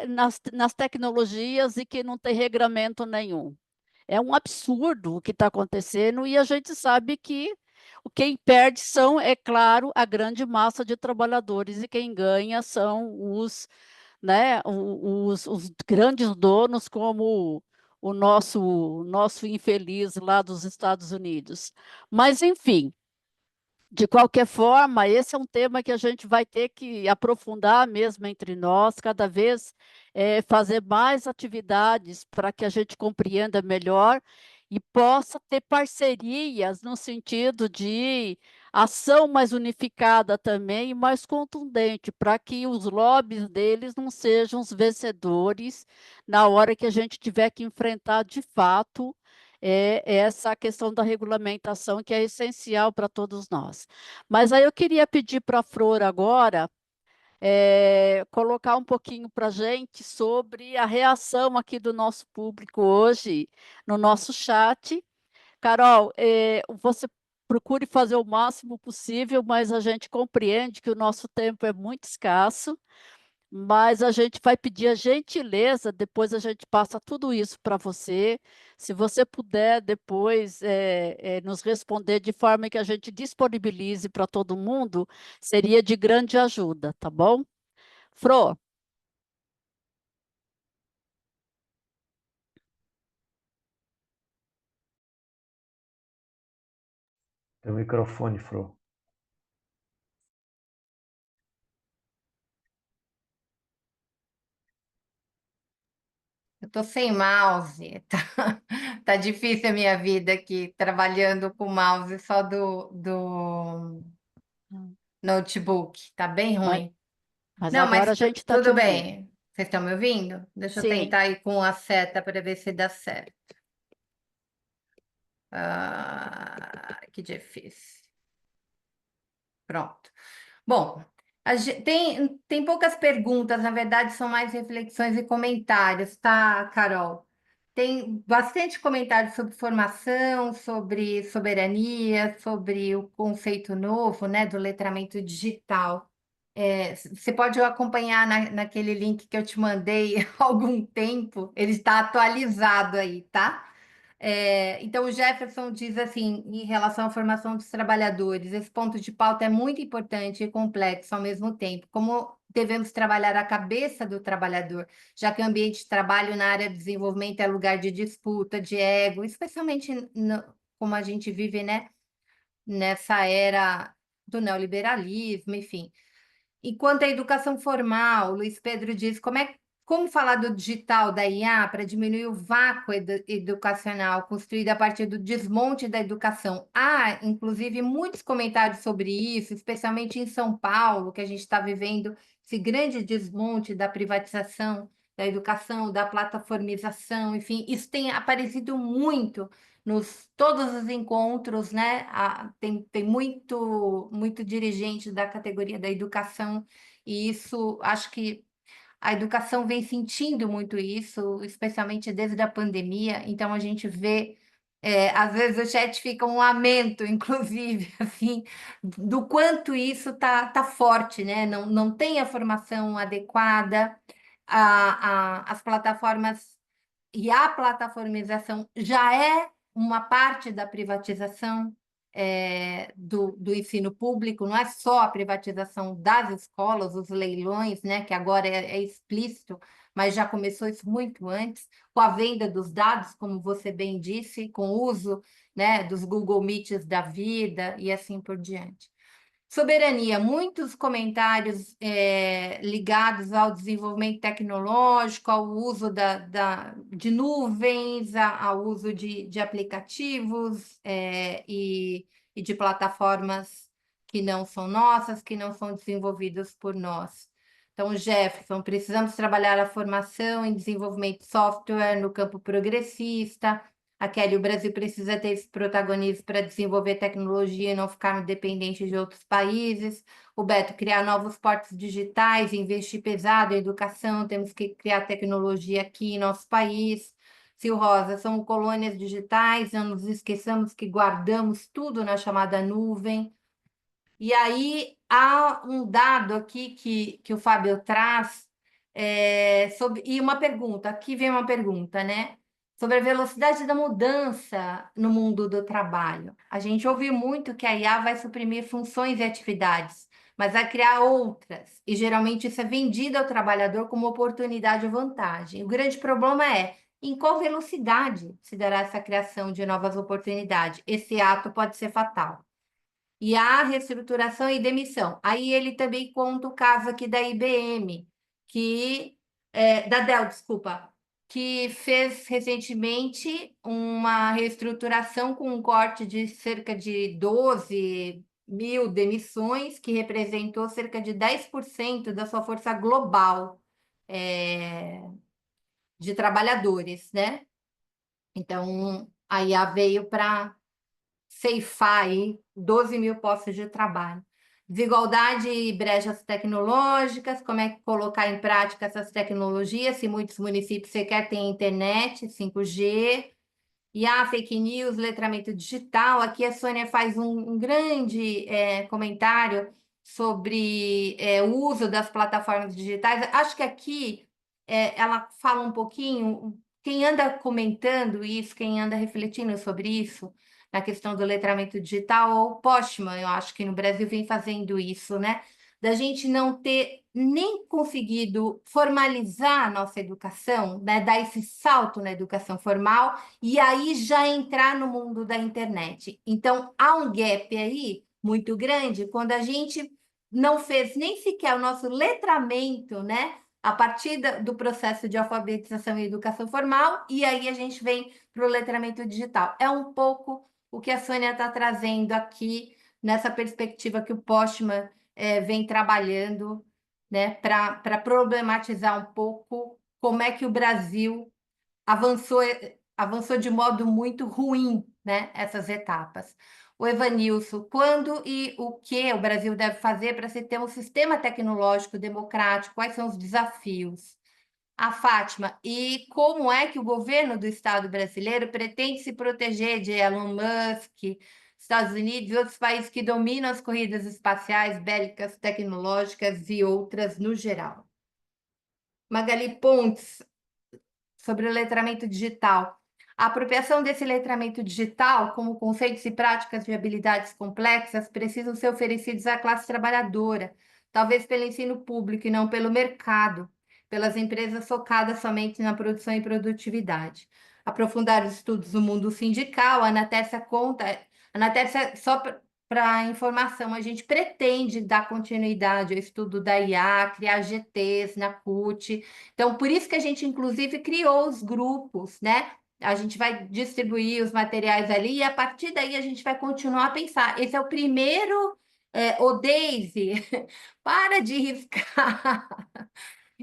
nas tecnologias e que não tem regramento nenhum? É um absurdo o que está acontecendo e a gente sabe que quem perde são, é claro, a grande massa de trabalhadores e quem ganha são né, os grandes donos, como o nosso infeliz lá dos Estados Unidos. Mas, enfim, de qualquer forma, esse é um tema que a gente vai ter que aprofundar mesmo entre nós, cada vez fazer mais atividades para que a gente compreenda melhor e possa ter parcerias no sentido de ação mais unificada também e mais contundente, para que os lobbies deles não sejam os vencedores na hora que a gente tiver que enfrentar de fato essa questão da regulamentação, que é essencial para todos nós. Mas aí eu queria pedir para a Flor agora colocar um pouquinho para a gente sobre a reação aqui do nosso público hoje no nosso chat. Carol, você procure fazer o máximo possível, mas a gente compreende que o nosso tempo é muito escasso, mas a gente vai pedir a gentileza, depois a gente passa tudo isso para você. Se você puder depois nos responder de forma que a gente disponibilize para todo mundo, seria de grande ajuda, tá bom? Fro, Teu microfone, Fro. Eu tô sem mouse, tá difícil a minha vida aqui, trabalhando com mouse só do notebook, tá bem mas, ruim. mas Não, agora mas a gente está te tudo ouvindo. bem. Vocês estão me ouvindo? Deixa eu Sim, tentar ir com a seta para ver se dá certo. Ah, que difícil. Pronto. Bom, tem poucas perguntas, na verdade, são mais reflexões e comentários, tá, Carol? Tem bastante comentário sobre formação, sobre soberania, sobre o conceito novo, né, do letramento digital. Você pode acompanhar naquele link que eu te mandei há algum tempo, ele está atualizado aí, tá? Então, o Jefferson diz assim, em relação à formação dos trabalhadores, esse ponto de pauta é muito importante e complexo ao mesmo tempo. Como devemos trabalhar a cabeça do trabalhador, já que o ambiente de trabalho na área de desenvolvimento é lugar de disputa, de ego, especialmente como a gente vive, né, nessa era do neoliberalismo, enfim. Enquanto a educação formal, o Luiz Pedro diz como falar do digital, da IA, para diminuir o vácuo educacional construído a partir do desmonte da educação. Há, inclusive, muitos comentários sobre isso, especialmente em São Paulo, que a gente está vivendo esse grande desmonte da privatização da educação, da plataformização, enfim, isso tem aparecido muito nos todos os encontros, né? Tem muito dirigente da categoria da educação, e isso acho que a educação vem sentindo muito isso, especialmente desde a pandemia. Então a gente vê, às vezes o chat fica um lamento, inclusive, assim, do quanto isso tá forte, né? Não tem a formação adequada, as plataformas e a plataformização já é uma parte da privatização do ensino público, não é só a privatização das escolas, os leilões, né, que agora é explícito, mas já começou isso muito antes, com a venda dos dados, como você bem disse, com o uso, né, dos Google Meets da vida e assim por diante. Soberania, muitos comentários ligados ao desenvolvimento tecnológico, ao uso de nuvens, ao uso de aplicativos e de plataformas que não são nossas, que não são desenvolvidas por nós. Então, Jefferson, precisamos trabalhar a formação em desenvolvimento de software no campo progressista. A Kelly, o Brasil precisa ter esse protagonismo para desenvolver tecnologia e não ficar dependente de outros países. O Beto, criar novos portos digitais, investir pesado em educação, temos que criar tecnologia aqui em nosso país. Sil Rosa, somos colônias digitais, não nos esqueçamos que guardamos tudo na chamada nuvem. E aí há um dado aqui que o Fábio traz, e uma pergunta, aqui vem uma pergunta, né? Sobre a velocidade da mudança no mundo do trabalho. A gente ouve muito que a IA vai suprimir funções e atividades, mas vai criar outras, e geralmente isso é vendido ao trabalhador como oportunidade ou vantagem. O grande problema é em qual velocidade se dará essa criação de novas oportunidades. Esse ato pode ser fatal. E a reestruturação e demissão. Aí ele também conta o caso aqui da IBM, da Dell, desculpa, que fez recentemente uma reestruturação com um corte de cerca de 12 mil demissões, que representou cerca de 10% da sua força global de trabalhadores, né? Então, a IA veio para ceifar aí 12 mil postos de trabalho. Desigualdade e brechas tecnológicas, como é que colocar em prática essas tecnologias, se muitos municípios sequer têm internet, 5G, e a fake news, letramento digital. Aqui a Sônia faz um grande comentário sobre o uso das plataformas digitais. Acho que aqui ela fala um pouquinho, quem anda comentando isso, quem anda refletindo sobre isso, na questão do letramento digital, é o Postman, eu acho que no Brasil vem fazendo isso, né? Da gente não ter nem conseguido formalizar a nossa educação, né? Dar esse salto na educação formal e aí já entrar no mundo da internet. Então, há um gap aí muito grande quando a gente não fez nem sequer o nosso letramento, né? A partir do processo de alfabetização e educação formal, e aí a gente vem para o letramento digital. É um pouco o que a Sônia está trazendo aqui, nessa perspectiva que o Postman vem trabalhando, né, para problematizar um pouco como é que o Brasil avançou de modo muito ruim, né, essas etapas. O Evanilson, quando e o que o Brasil deve fazer para se ter um sistema tecnológico democrático? Quais são os desafios? A Fátima, e como é que o governo do Estado brasileiro pretende se proteger de Elon Musk, Estados Unidos e outros países que dominam as corridas espaciais, bélicas, tecnológicas e outras no geral? Magali Pontes, sobre o letramento digital. A apropriação desse letramento digital, como conceitos e práticas de habilidades complexas, precisam ser oferecidos à classe trabalhadora, talvez pelo ensino público e não pelo mercado, pelas empresas focadas somente na produção e produtividade. Aprofundar os estudos do mundo sindical, a Anatécia conta... Anatécia, só para informação, a gente pretende dar continuidade ao estudo da IA, criar GTs na CUT. Então, por isso que a gente, inclusive, criou os grupos, né? A gente vai distribuir os materiais ali e, a partir daí, a gente vai continuar a pensar. Esse é o primeiro... Ô, Daisy, para de riscar.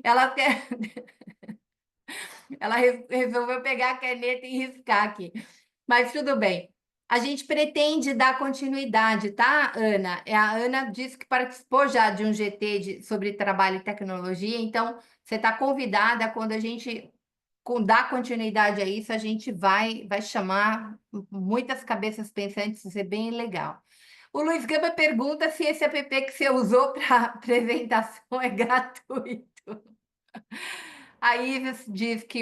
Ela, ela resolveu pegar a caneta e riscar aqui. Mas tudo bem. A gente pretende dar continuidade, tá, Ana? A Ana disse que participou já de um GT sobre trabalho e tecnologia, então você está convidada quando a gente dar continuidade a isso, a gente vai chamar muitas cabeças pensantes, isso é bem legal. O Luiz Gama pergunta se esse app que você usou para apresentação é gratuito. A Ives diz que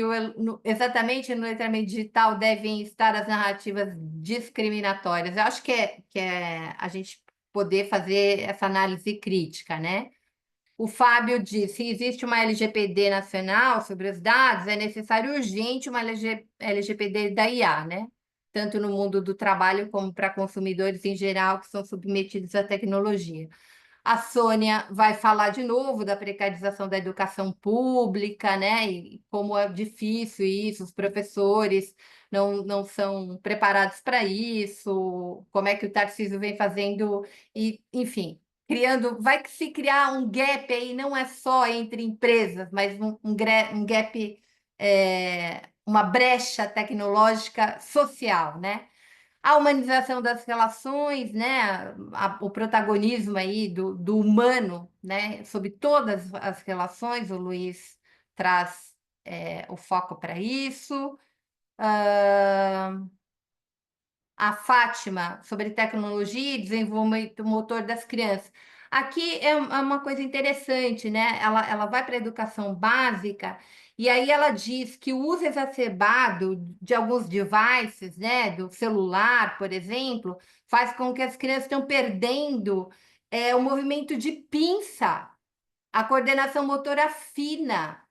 exatamente no letramento digital devem estar as narrativas discriminatórias. Eu acho que é a gente poder fazer essa análise crítica, né? O Fábio diz, se existe uma LGPD nacional sobre os dados, é necessário urgente uma LGPD da IA, né? Tanto no mundo do trabalho como para consumidores em geral que são submetidos à tecnologia. A Sônia vai falar de novo da precarização da educação pública, né? E como é difícil isso, os professores não são preparados para isso, como é que o Tarcísio vem fazendo, e, enfim, vai se criar um gap aí, não é só entre empresas, mas um gap, uma brecha tecnológica social, né? A humanização das relações, né? O protagonismo aí do humano, né? Sobre todas as relações, o Luiz traz o foco para isso. A Fátima, sobre tecnologia e desenvolvimento motor das crianças. Aqui é uma coisa interessante, né? Ela vai para a educação básica e aí ela diz que o uso exacerbado de alguns devices, né, do celular, por exemplo, faz com que as crianças estão perdendo o movimento de pinça, a coordenação motora fina.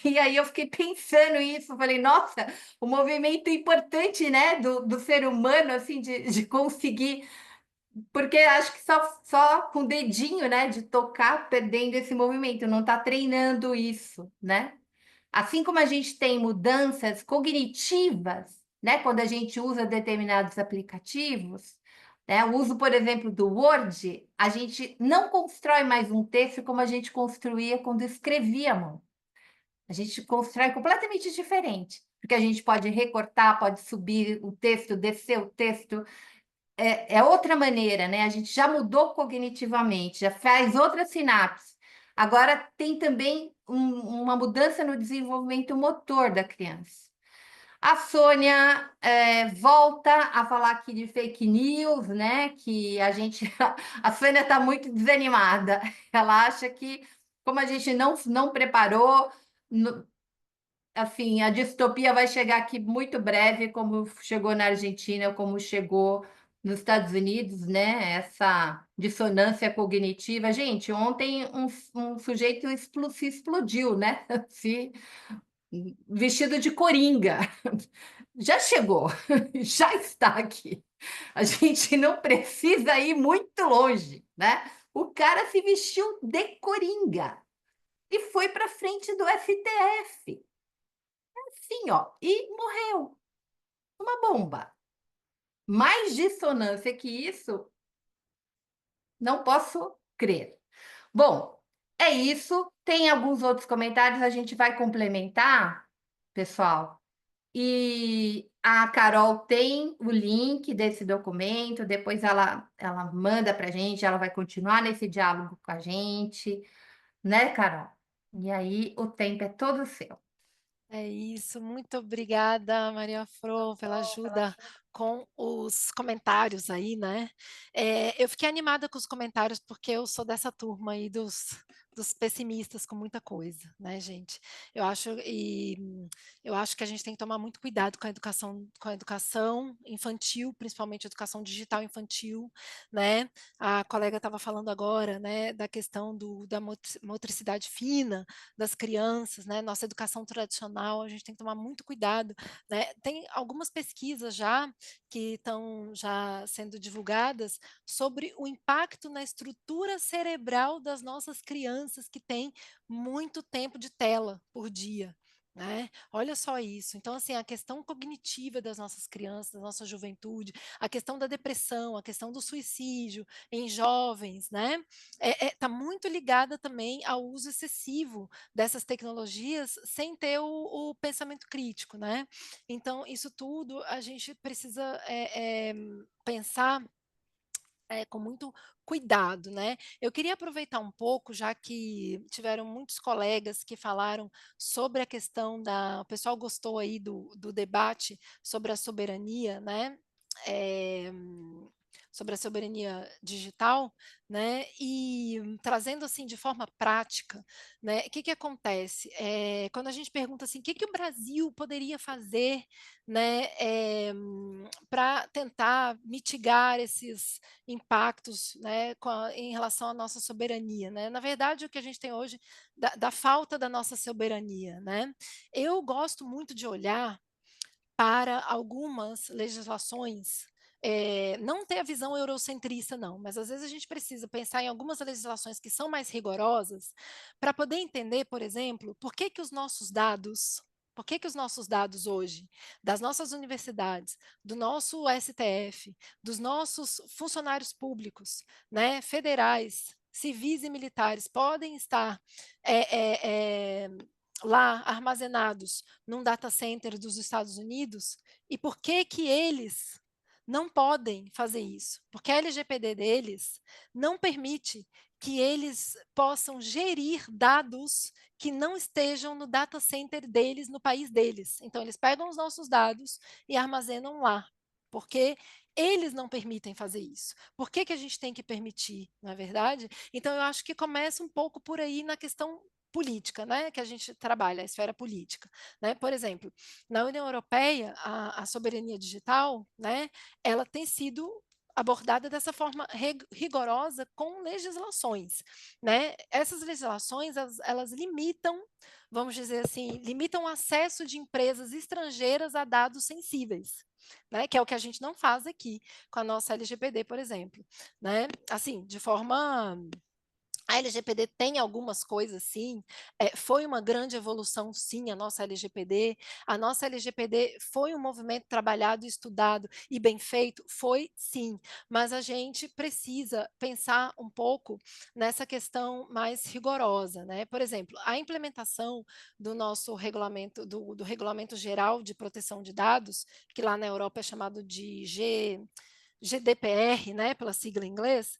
E aí eu fiquei pensando isso, falei, nossa, o movimento importante, né, do ser humano, assim, de conseguir, porque acho que só com o dedinho, né, de tocar, perdendo esse movimento, não está treinando isso, né? Assim como a gente tem mudanças cognitivas, né, quando a gente usa determinados aplicativos, né, o uso, por exemplo, do Word, a gente não constrói mais um texto como a gente construía quando escrevia à mão. A gente constrói completamente diferente, porque a gente pode recortar, pode subir o texto, descer o texto, é outra maneira, né? A gente já mudou cognitivamente, já faz outras sinapses. Agora tem também uma mudança no desenvolvimento motor da criança. A Sônia volta a falar aqui de fake news, né? Que a gente. A Sônia está muito desanimada. Ela acha que, como a gente não preparou, assim, a distopia vai chegar aqui muito breve, como chegou na Argentina, como chegou nos Estados Unidos, né? Essa dissonância cognitiva. Gente, ontem um sujeito se explodiu, né? Se vestido de coringa. Já chegou, já está aqui. A gente não precisa ir muito longe, né? O cara se vestiu de coringa e foi para frente do STF. Assim, ó, e morreu. Uma bomba. Mais dissonância que isso, não posso crer. Bom, é isso. Tem alguns outros comentários, a gente vai complementar, pessoal. E a Carol tem o link desse documento, depois ela manda para a gente, ela vai continuar nesse diálogo com a gente, né, Carol? E aí o tempo é todo seu. É isso, muito obrigada, Maria Fro, pela ajuda com os comentários aí, né? Eu fiquei animada com os comentários porque eu sou dessa turma aí dos pessimistas com muita coisa, né, gente? Eu acho que a gente tem que tomar muito cuidado com a educação infantil, principalmente a educação digital infantil, né? A colega estava falando agora, né, da questão da motricidade fina das crianças, né? Nossa educação tradicional, a gente tem que tomar muito cuidado, né? Tem algumas pesquisas já que estão já sendo divulgadas sobre o impacto na estrutura cerebral das nossas crianças que têm muito tempo de tela por dia. Né? Olha só isso. Então, assim, a questão cognitiva das nossas crianças, da nossa juventude, a questão da depressão, a questão do suicídio em jovens, né? Tá muito ligada também ao uso excessivo dessas tecnologias sem ter o pensamento crítico, né? Então, isso tudo a gente precisa pensar com muito cuidado, né? Eu queria aproveitar um pouco, já que tiveram muitos colegas que falaram sobre a questão o pessoal gostou aí do debate sobre a soberania, né? É, sobre a soberania digital, né? E trazendo assim de forma prática, né? O que acontece? Quando a gente pergunta assim, o que o Brasil poderia fazer, né? Para tentar mitigar esses impactos, né, em relação à nossa soberania, né? Na verdade, o que a gente tem hoje da falta da nossa soberania, né? Eu gosto muito de olhar para algumas legislações, não ter a visão eurocentrista, não, mas às vezes a gente precisa pensar em algumas legislações que são mais rigorosas para poder entender, por exemplo, por que os nossos dados hoje, das nossas universidades, do nosso STF, dos nossos funcionários públicos, né, federais, civis e militares, podem estar lá armazenados num data center dos Estados Unidos, e por que eles não podem fazer isso? Porque a LGPD deles não permite que eles possam gerir dados que não estejam no data center deles, no país deles. Então, eles pegam os nossos dados e armazenam lá, porque eles não permitem fazer isso. Por que a gente tem que permitir, não é verdade? Então, eu acho que começa um pouco por aí na questão política, né, que a gente trabalha, a esfera política, né? Por exemplo, na União Europeia, a soberania digital, né, ela tem sido abordada dessa forma rigorosa com legislações, né? Essas legislações, elas limitam, vamos dizer assim, limitam o acesso de empresas estrangeiras a dados sensíveis, né? Que é o que a gente não faz aqui com a nossa LGPD, por exemplo, né? Assim, de forma a LGPD tem algumas coisas, sim, foi uma grande evolução, sim, a nossa LGPD. A nossa LGPD foi um movimento trabalhado, estudado e bem feito? Foi, sim, mas a gente precisa pensar um pouco nessa questão mais rigorosa, né? Por exemplo, a implementação do nosso regulamento, do Regulamento Geral de Proteção de Dados, que lá na Europa é chamado de GDPR, né, pela sigla em inglês,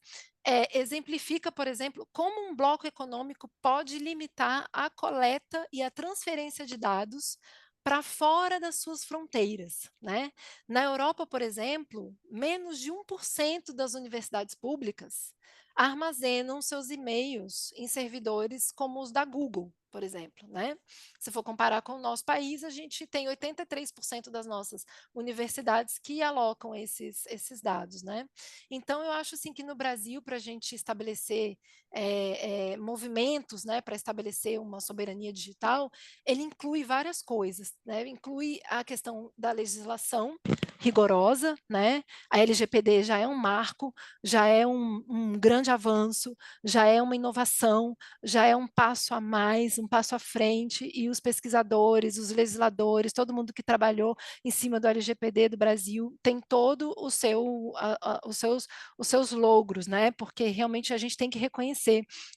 exemplifica, por exemplo, como um bloco econômico pode limitar a coleta e a transferência de dados para fora das suas fronteiras, né? Na Europa, por exemplo, menos de 1% das universidades públicas armazenam seus e-mails em servidores como os da Google, por exemplo, né? Se for comparar com o nosso país, a gente tem 83% das nossas universidades que alocam esses dados, né? Então, eu acho assim que no Brasil, para a gente estabelecer movimentos, né, para estabelecer uma soberania digital, ele inclui várias coisas, né? Inclui a questão da legislação rigorosa, né? A LGPD já é um marco, já é um grande avanço, já é uma inovação, já é um passo a mais, um passo à frente, e os pesquisadores, os legisladores, todo mundo que trabalhou em cima do LGPD do Brasil tem todo os seus logros, né? Porque realmente a gente tem que reconhecer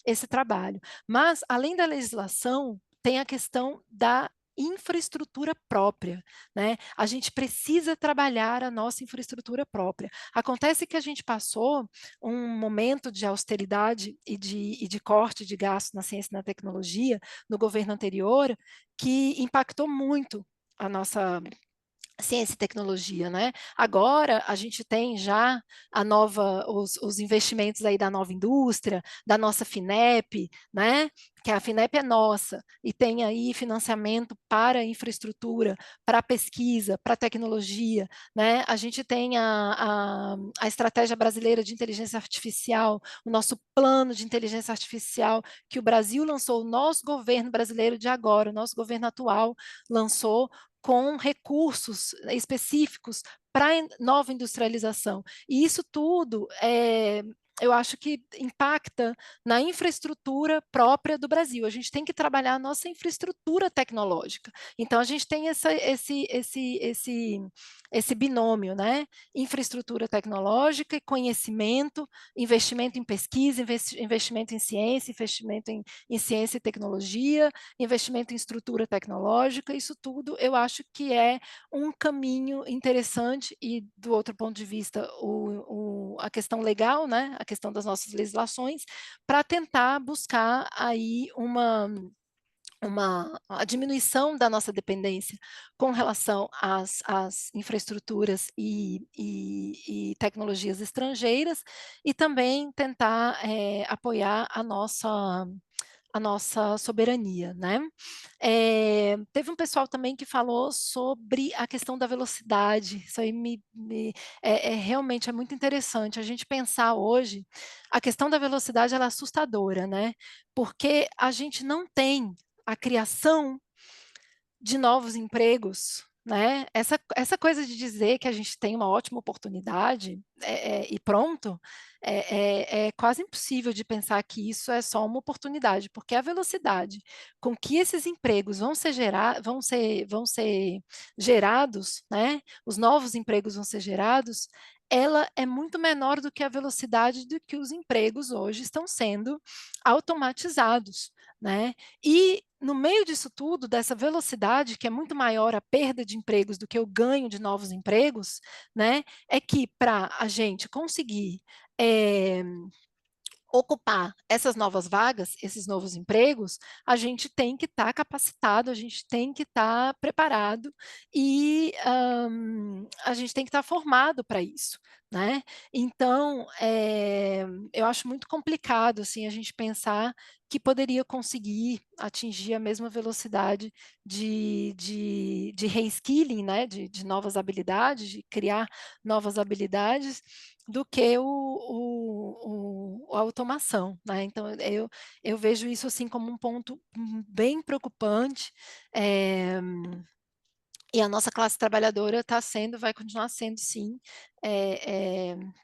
esse trabalho. Mas, além da legislação, tem a questão da infraestrutura própria, né? A gente precisa trabalhar a nossa infraestrutura própria. Acontece que a gente passou um momento de austeridade e de corte de gastos na ciência e na tecnologia no governo anterior, que impactou muito a nossa ciência e tecnologia, né? Agora a gente tem já os investimentos aí da nova indústria, da nossa FINEP, né? Que a FINEP é nossa e tem aí financiamento para infraestrutura, para pesquisa, para tecnologia, né? A gente tem a estratégia brasileira de inteligência artificial, o nosso plano de inteligência artificial que o Brasil lançou, o nosso governo brasileiro de agora, o nosso governo atual lançou com recursos específicos para nova industrialização. E isso tudo eu acho que impacta na infraestrutura própria do Brasil. A gente tem que trabalhar a nossa infraestrutura tecnológica. Então, a gente tem esse binômio, né? Infraestrutura tecnológica e conhecimento, investimento em pesquisa, investimento em ciência, investimento em ciência e tecnologia, investimento em estrutura tecnológica, isso tudo eu acho que é um caminho interessante, e do outro ponto de vista, a questão legal, né, a questão das nossas legislações, para tentar buscar aí a diminuição da nossa dependência com relação às infraestruturas e tecnologias estrangeiras, e também tentar apoiar a nossa soberania, né? Teve um pessoal também que falou sobre a questão da velocidade. Isso aí realmente é muito interessante. A gente pensar hoje, a questão da velocidade ela é assustadora, né? Porque a gente não tem a criação de novos empregos, né? Essa coisa de dizer que a gente tem uma ótima oportunidade e pronto, é quase impossível de pensar que isso é só uma oportunidade, porque a velocidade com que esses empregos vão ser gerados, né? Os novos empregos vão ser gerados, ela é muito menor do que a velocidade do que os empregos hoje estão sendo automatizados, né? E no meio disso tudo, dessa velocidade, que é muito maior a perda de empregos do que o ganho de novos empregos, né? É que para a gente conseguir ocupar essas novas vagas, esses novos empregos, a gente tem que estar capacitado, a gente tem que estar preparado e a gente tem que estar formado para isso, né? Então, eu acho muito complicado assim, a gente pensar que poderia conseguir atingir a mesma velocidade de reskilling, né? De novas habilidades, de criar novas habilidades, do que a automação, né? Então, eu vejo isso assim como um ponto bem preocupante, e a nossa classe trabalhadora vai continuar sendo, sim,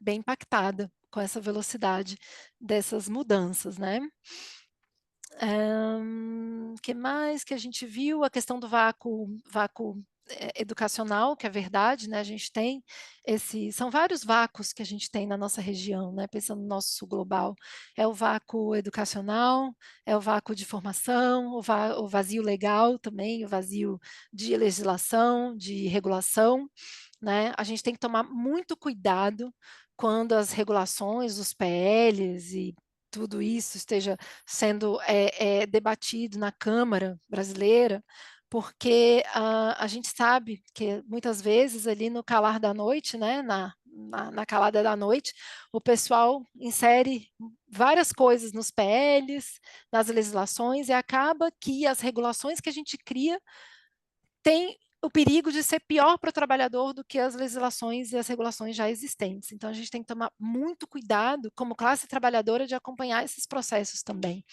bem impactada com essa velocidade dessas mudanças, né? Que mais que a gente viu? A questão do vácuo educacional, que é verdade, né? A gente tem são vários vácuos que a gente tem na nossa região, né? Pensando no nosso sul global. É o vácuo educacional, é o vácuo de formação, o vazio legal também, o vazio de legislação, de regulação, né? A gente tem que tomar muito cuidado quando as regulações, os PLs e tudo isso esteja sendo debatido na Câmara brasileira, porque a gente sabe que muitas vezes ali no calar da noite, né, na calada da noite, o pessoal insere várias coisas nos PLs, nas legislações, e acaba que as regulações que a gente cria têm o perigo de ser pior para o trabalhador do que as legislações e as regulações já existentes. Então, a gente tem que tomar muito cuidado, como classe trabalhadora, de acompanhar esses processos também,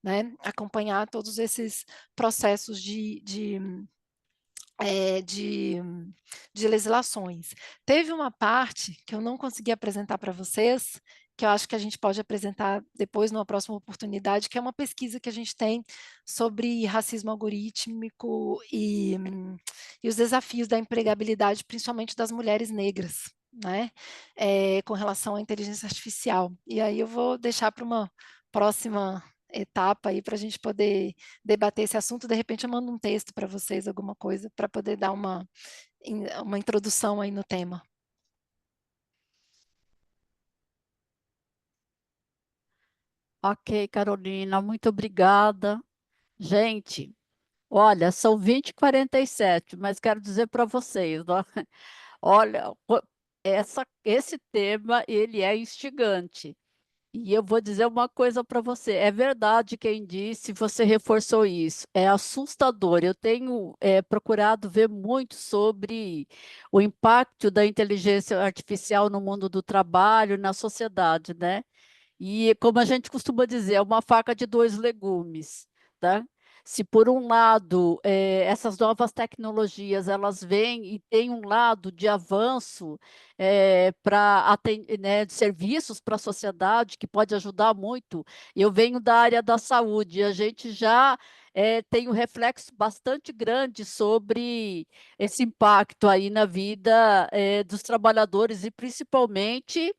né? Acompanhar todos esses processos de legislações. Teve uma parte que eu não consegui apresentar para vocês, que eu acho que a gente pode apresentar depois, numa próxima oportunidade, que é uma pesquisa que a gente tem sobre racismo algorítmico e os desafios da empregabilidade, principalmente das mulheres negras, né, com relação à inteligência artificial. E aí eu vou deixar para uma próxima etapa aí para a gente poder debater esse assunto. De repente eu mando um texto para vocês, alguma coisa, para poder dar uma introdução aí no tema. Ok, Carolina, muito obrigada. Gente, olha, são 20h47, mas quero dizer para vocês, ó, olha, esse tema, ele é instigante. E eu vou dizer uma coisa para você, é verdade quem disse, você reforçou isso, é assustador. Eu tenho procurado ver muito sobre o impacto da inteligência artificial no mundo do trabalho, na sociedade, né? E como a gente costuma dizer, é uma faca de dois legumes, tá? Se por um lado essas novas tecnologias elas vêm e tem um lado de avanço para de serviços para a sociedade que pode ajudar muito. Eu venho da área da saúde, a gente já tem um reflexo bastante grande sobre esse impacto aí na vida dos trabalhadores e principalmente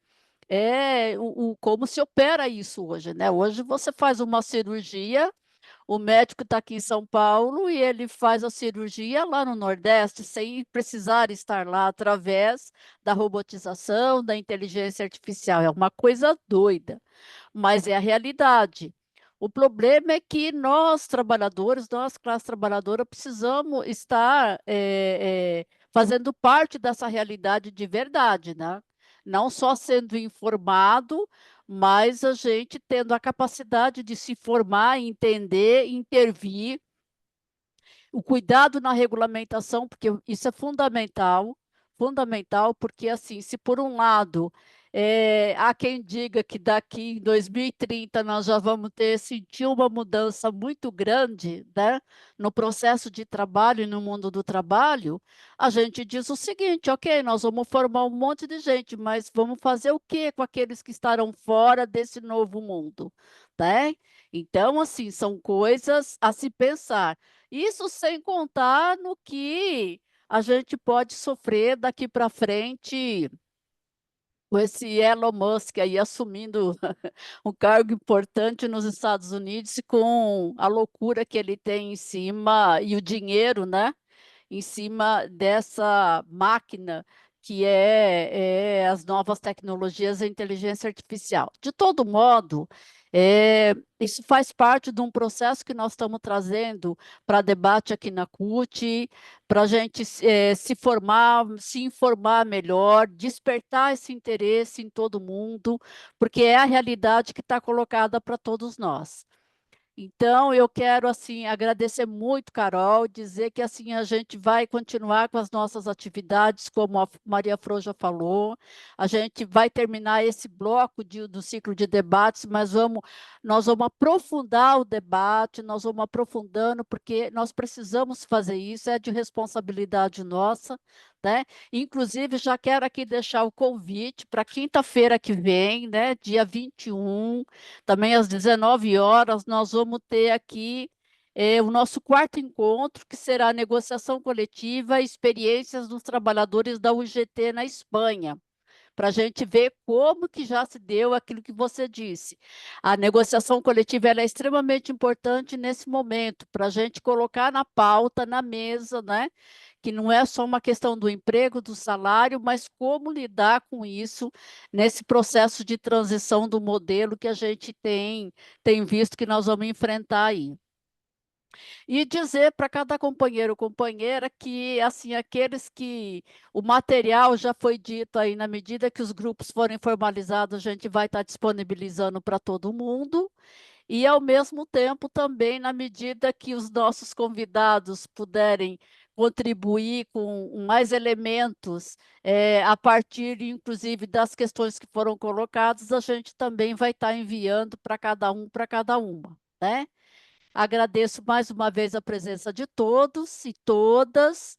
como se opera isso hoje, né? Hoje você faz uma cirurgia, o médico está aqui em São Paulo e ele faz a cirurgia lá no Nordeste, sem precisar estar lá, através da robotização, da inteligência artificial. É uma coisa doida, mas é a realidade. O problema é que nós, trabalhadores, nós, classe trabalhadora, precisamos estar fazendo parte dessa realidade de verdade, né? Não só sendo informado, mas a gente tendo a capacidade de se formar, entender, intervir, o cuidado na regulamentação, porque isso é fundamental, fundamental, porque assim, se por um lado há quem diga que daqui em 2030 nós já vamos sentir uma mudança muito grande, né, no processo de trabalho e no mundo do trabalho, a gente diz o seguinte, ok, nós vamos formar um monte de gente, mas vamos fazer o quê com aqueles que estarão fora desse novo mundo, né? Então, assim, são coisas a se pensar. Isso sem contar no que a gente pode sofrer daqui para frente com esse Elon Musk aí assumindo um cargo importante nos Estados Unidos e com a loucura que ele tem em cima e o dinheiro, né? Em cima dessa máquina que as novas tecnologias e a inteligência artificial. De todo modo, isso faz parte de um processo que nós estamos trazendo para debate aqui na CUT, para a gente se formar, se informar melhor, despertar esse interesse em todo mundo, porque é a realidade que está colocada para todos nós. Então, eu quero, assim, agradecer muito, Carol, dizer que, assim, a gente vai continuar com as nossas atividades, como a Maria Flor já falou, a gente vai terminar esse bloco do ciclo de debates, mas nós vamos aprofundar o debate, nós vamos aprofundando, porque nós precisamos fazer isso, é de responsabilidade nossa, né? Inclusive, já quero aqui deixar o convite para quinta-feira que vem, né, dia 21, também às 19 horas, nós vamos ter aqui o nosso quarto encontro, que será a negociação coletiva e experiências dos trabalhadores da UGT na Espanha, para a gente ver como que já se deu aquilo que você disse. A negociação coletiva ela é extremamente importante nesse momento, para a gente colocar na pauta, na mesa, né? Que não é só uma questão do emprego, do salário, mas como lidar com isso nesse processo de transição do modelo que a gente tem visto que nós vamos enfrentar aí. E dizer para cada companheiro ou companheira que, assim, aqueles que o material já foi dito aí, na medida que os grupos forem formalizados, a gente vai estar disponibilizando para todo mundo. E, ao mesmo tempo, também, na medida que os nossos convidados puderem contribuir com mais elementos, a partir, inclusive, das questões que foram colocadas, a gente também vai estar enviando para cada uma, né? Agradeço mais uma vez a presença de todos e todas.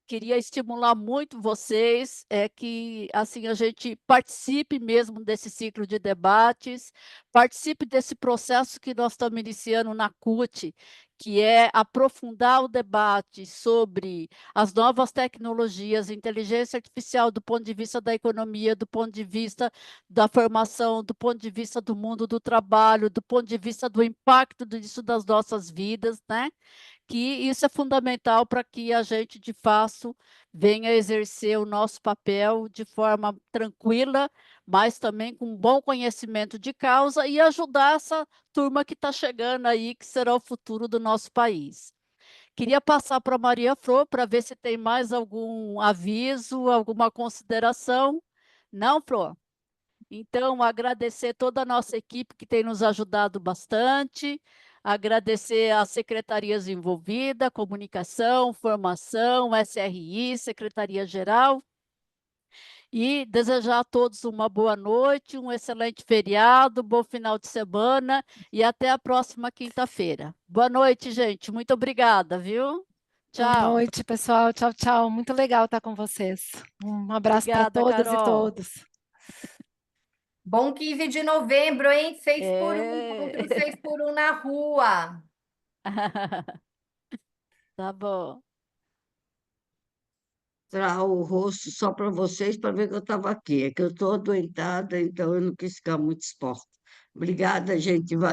Queria estimular muito vocês, que assim a gente participe mesmo desse ciclo de debates, participe desse processo que nós estamos iniciando na CUT, que é aprofundar o debate sobre as novas tecnologias, inteligência artificial do ponto de vista da economia, do ponto de vista da formação, do ponto de vista do mundo do trabalho, do ponto de vista do impacto disso nas nossas vidas, né? Que isso é fundamental para que a gente, de fato, venha exercer o nosso papel de forma tranquila, mas também com bom conhecimento de causa e ajudar essa turma que está chegando aí, que será o futuro do nosso país. Queria passar para a Maria Flor para ver se tem mais algum aviso, alguma consideração. Não, Flor? Então, agradecer toda a nossa equipe que tem nos ajudado bastante, agradecer às secretarias envolvidas, comunicação, formação, SRI, Secretaria-Geral, e desejar a todos uma boa noite, um excelente feriado, bom final de semana e até a próxima quinta-feira. Boa noite, gente. Muito obrigada, viu? Boa Tchau. noite, pessoal. Tchau, tchau. Muito legal estar com vocês. Um abraço para Obrigada, todas e Carol. todos. Bom 15 de novembro, hein? 6x1, É. encontro 6x1 na rua. Tá bom. Mostrar o rosto só para vocês, para ver que eu estava aqui. É que eu estou adoentada, então eu não quis ficar muito exposta. Obrigada, gente. Valeu.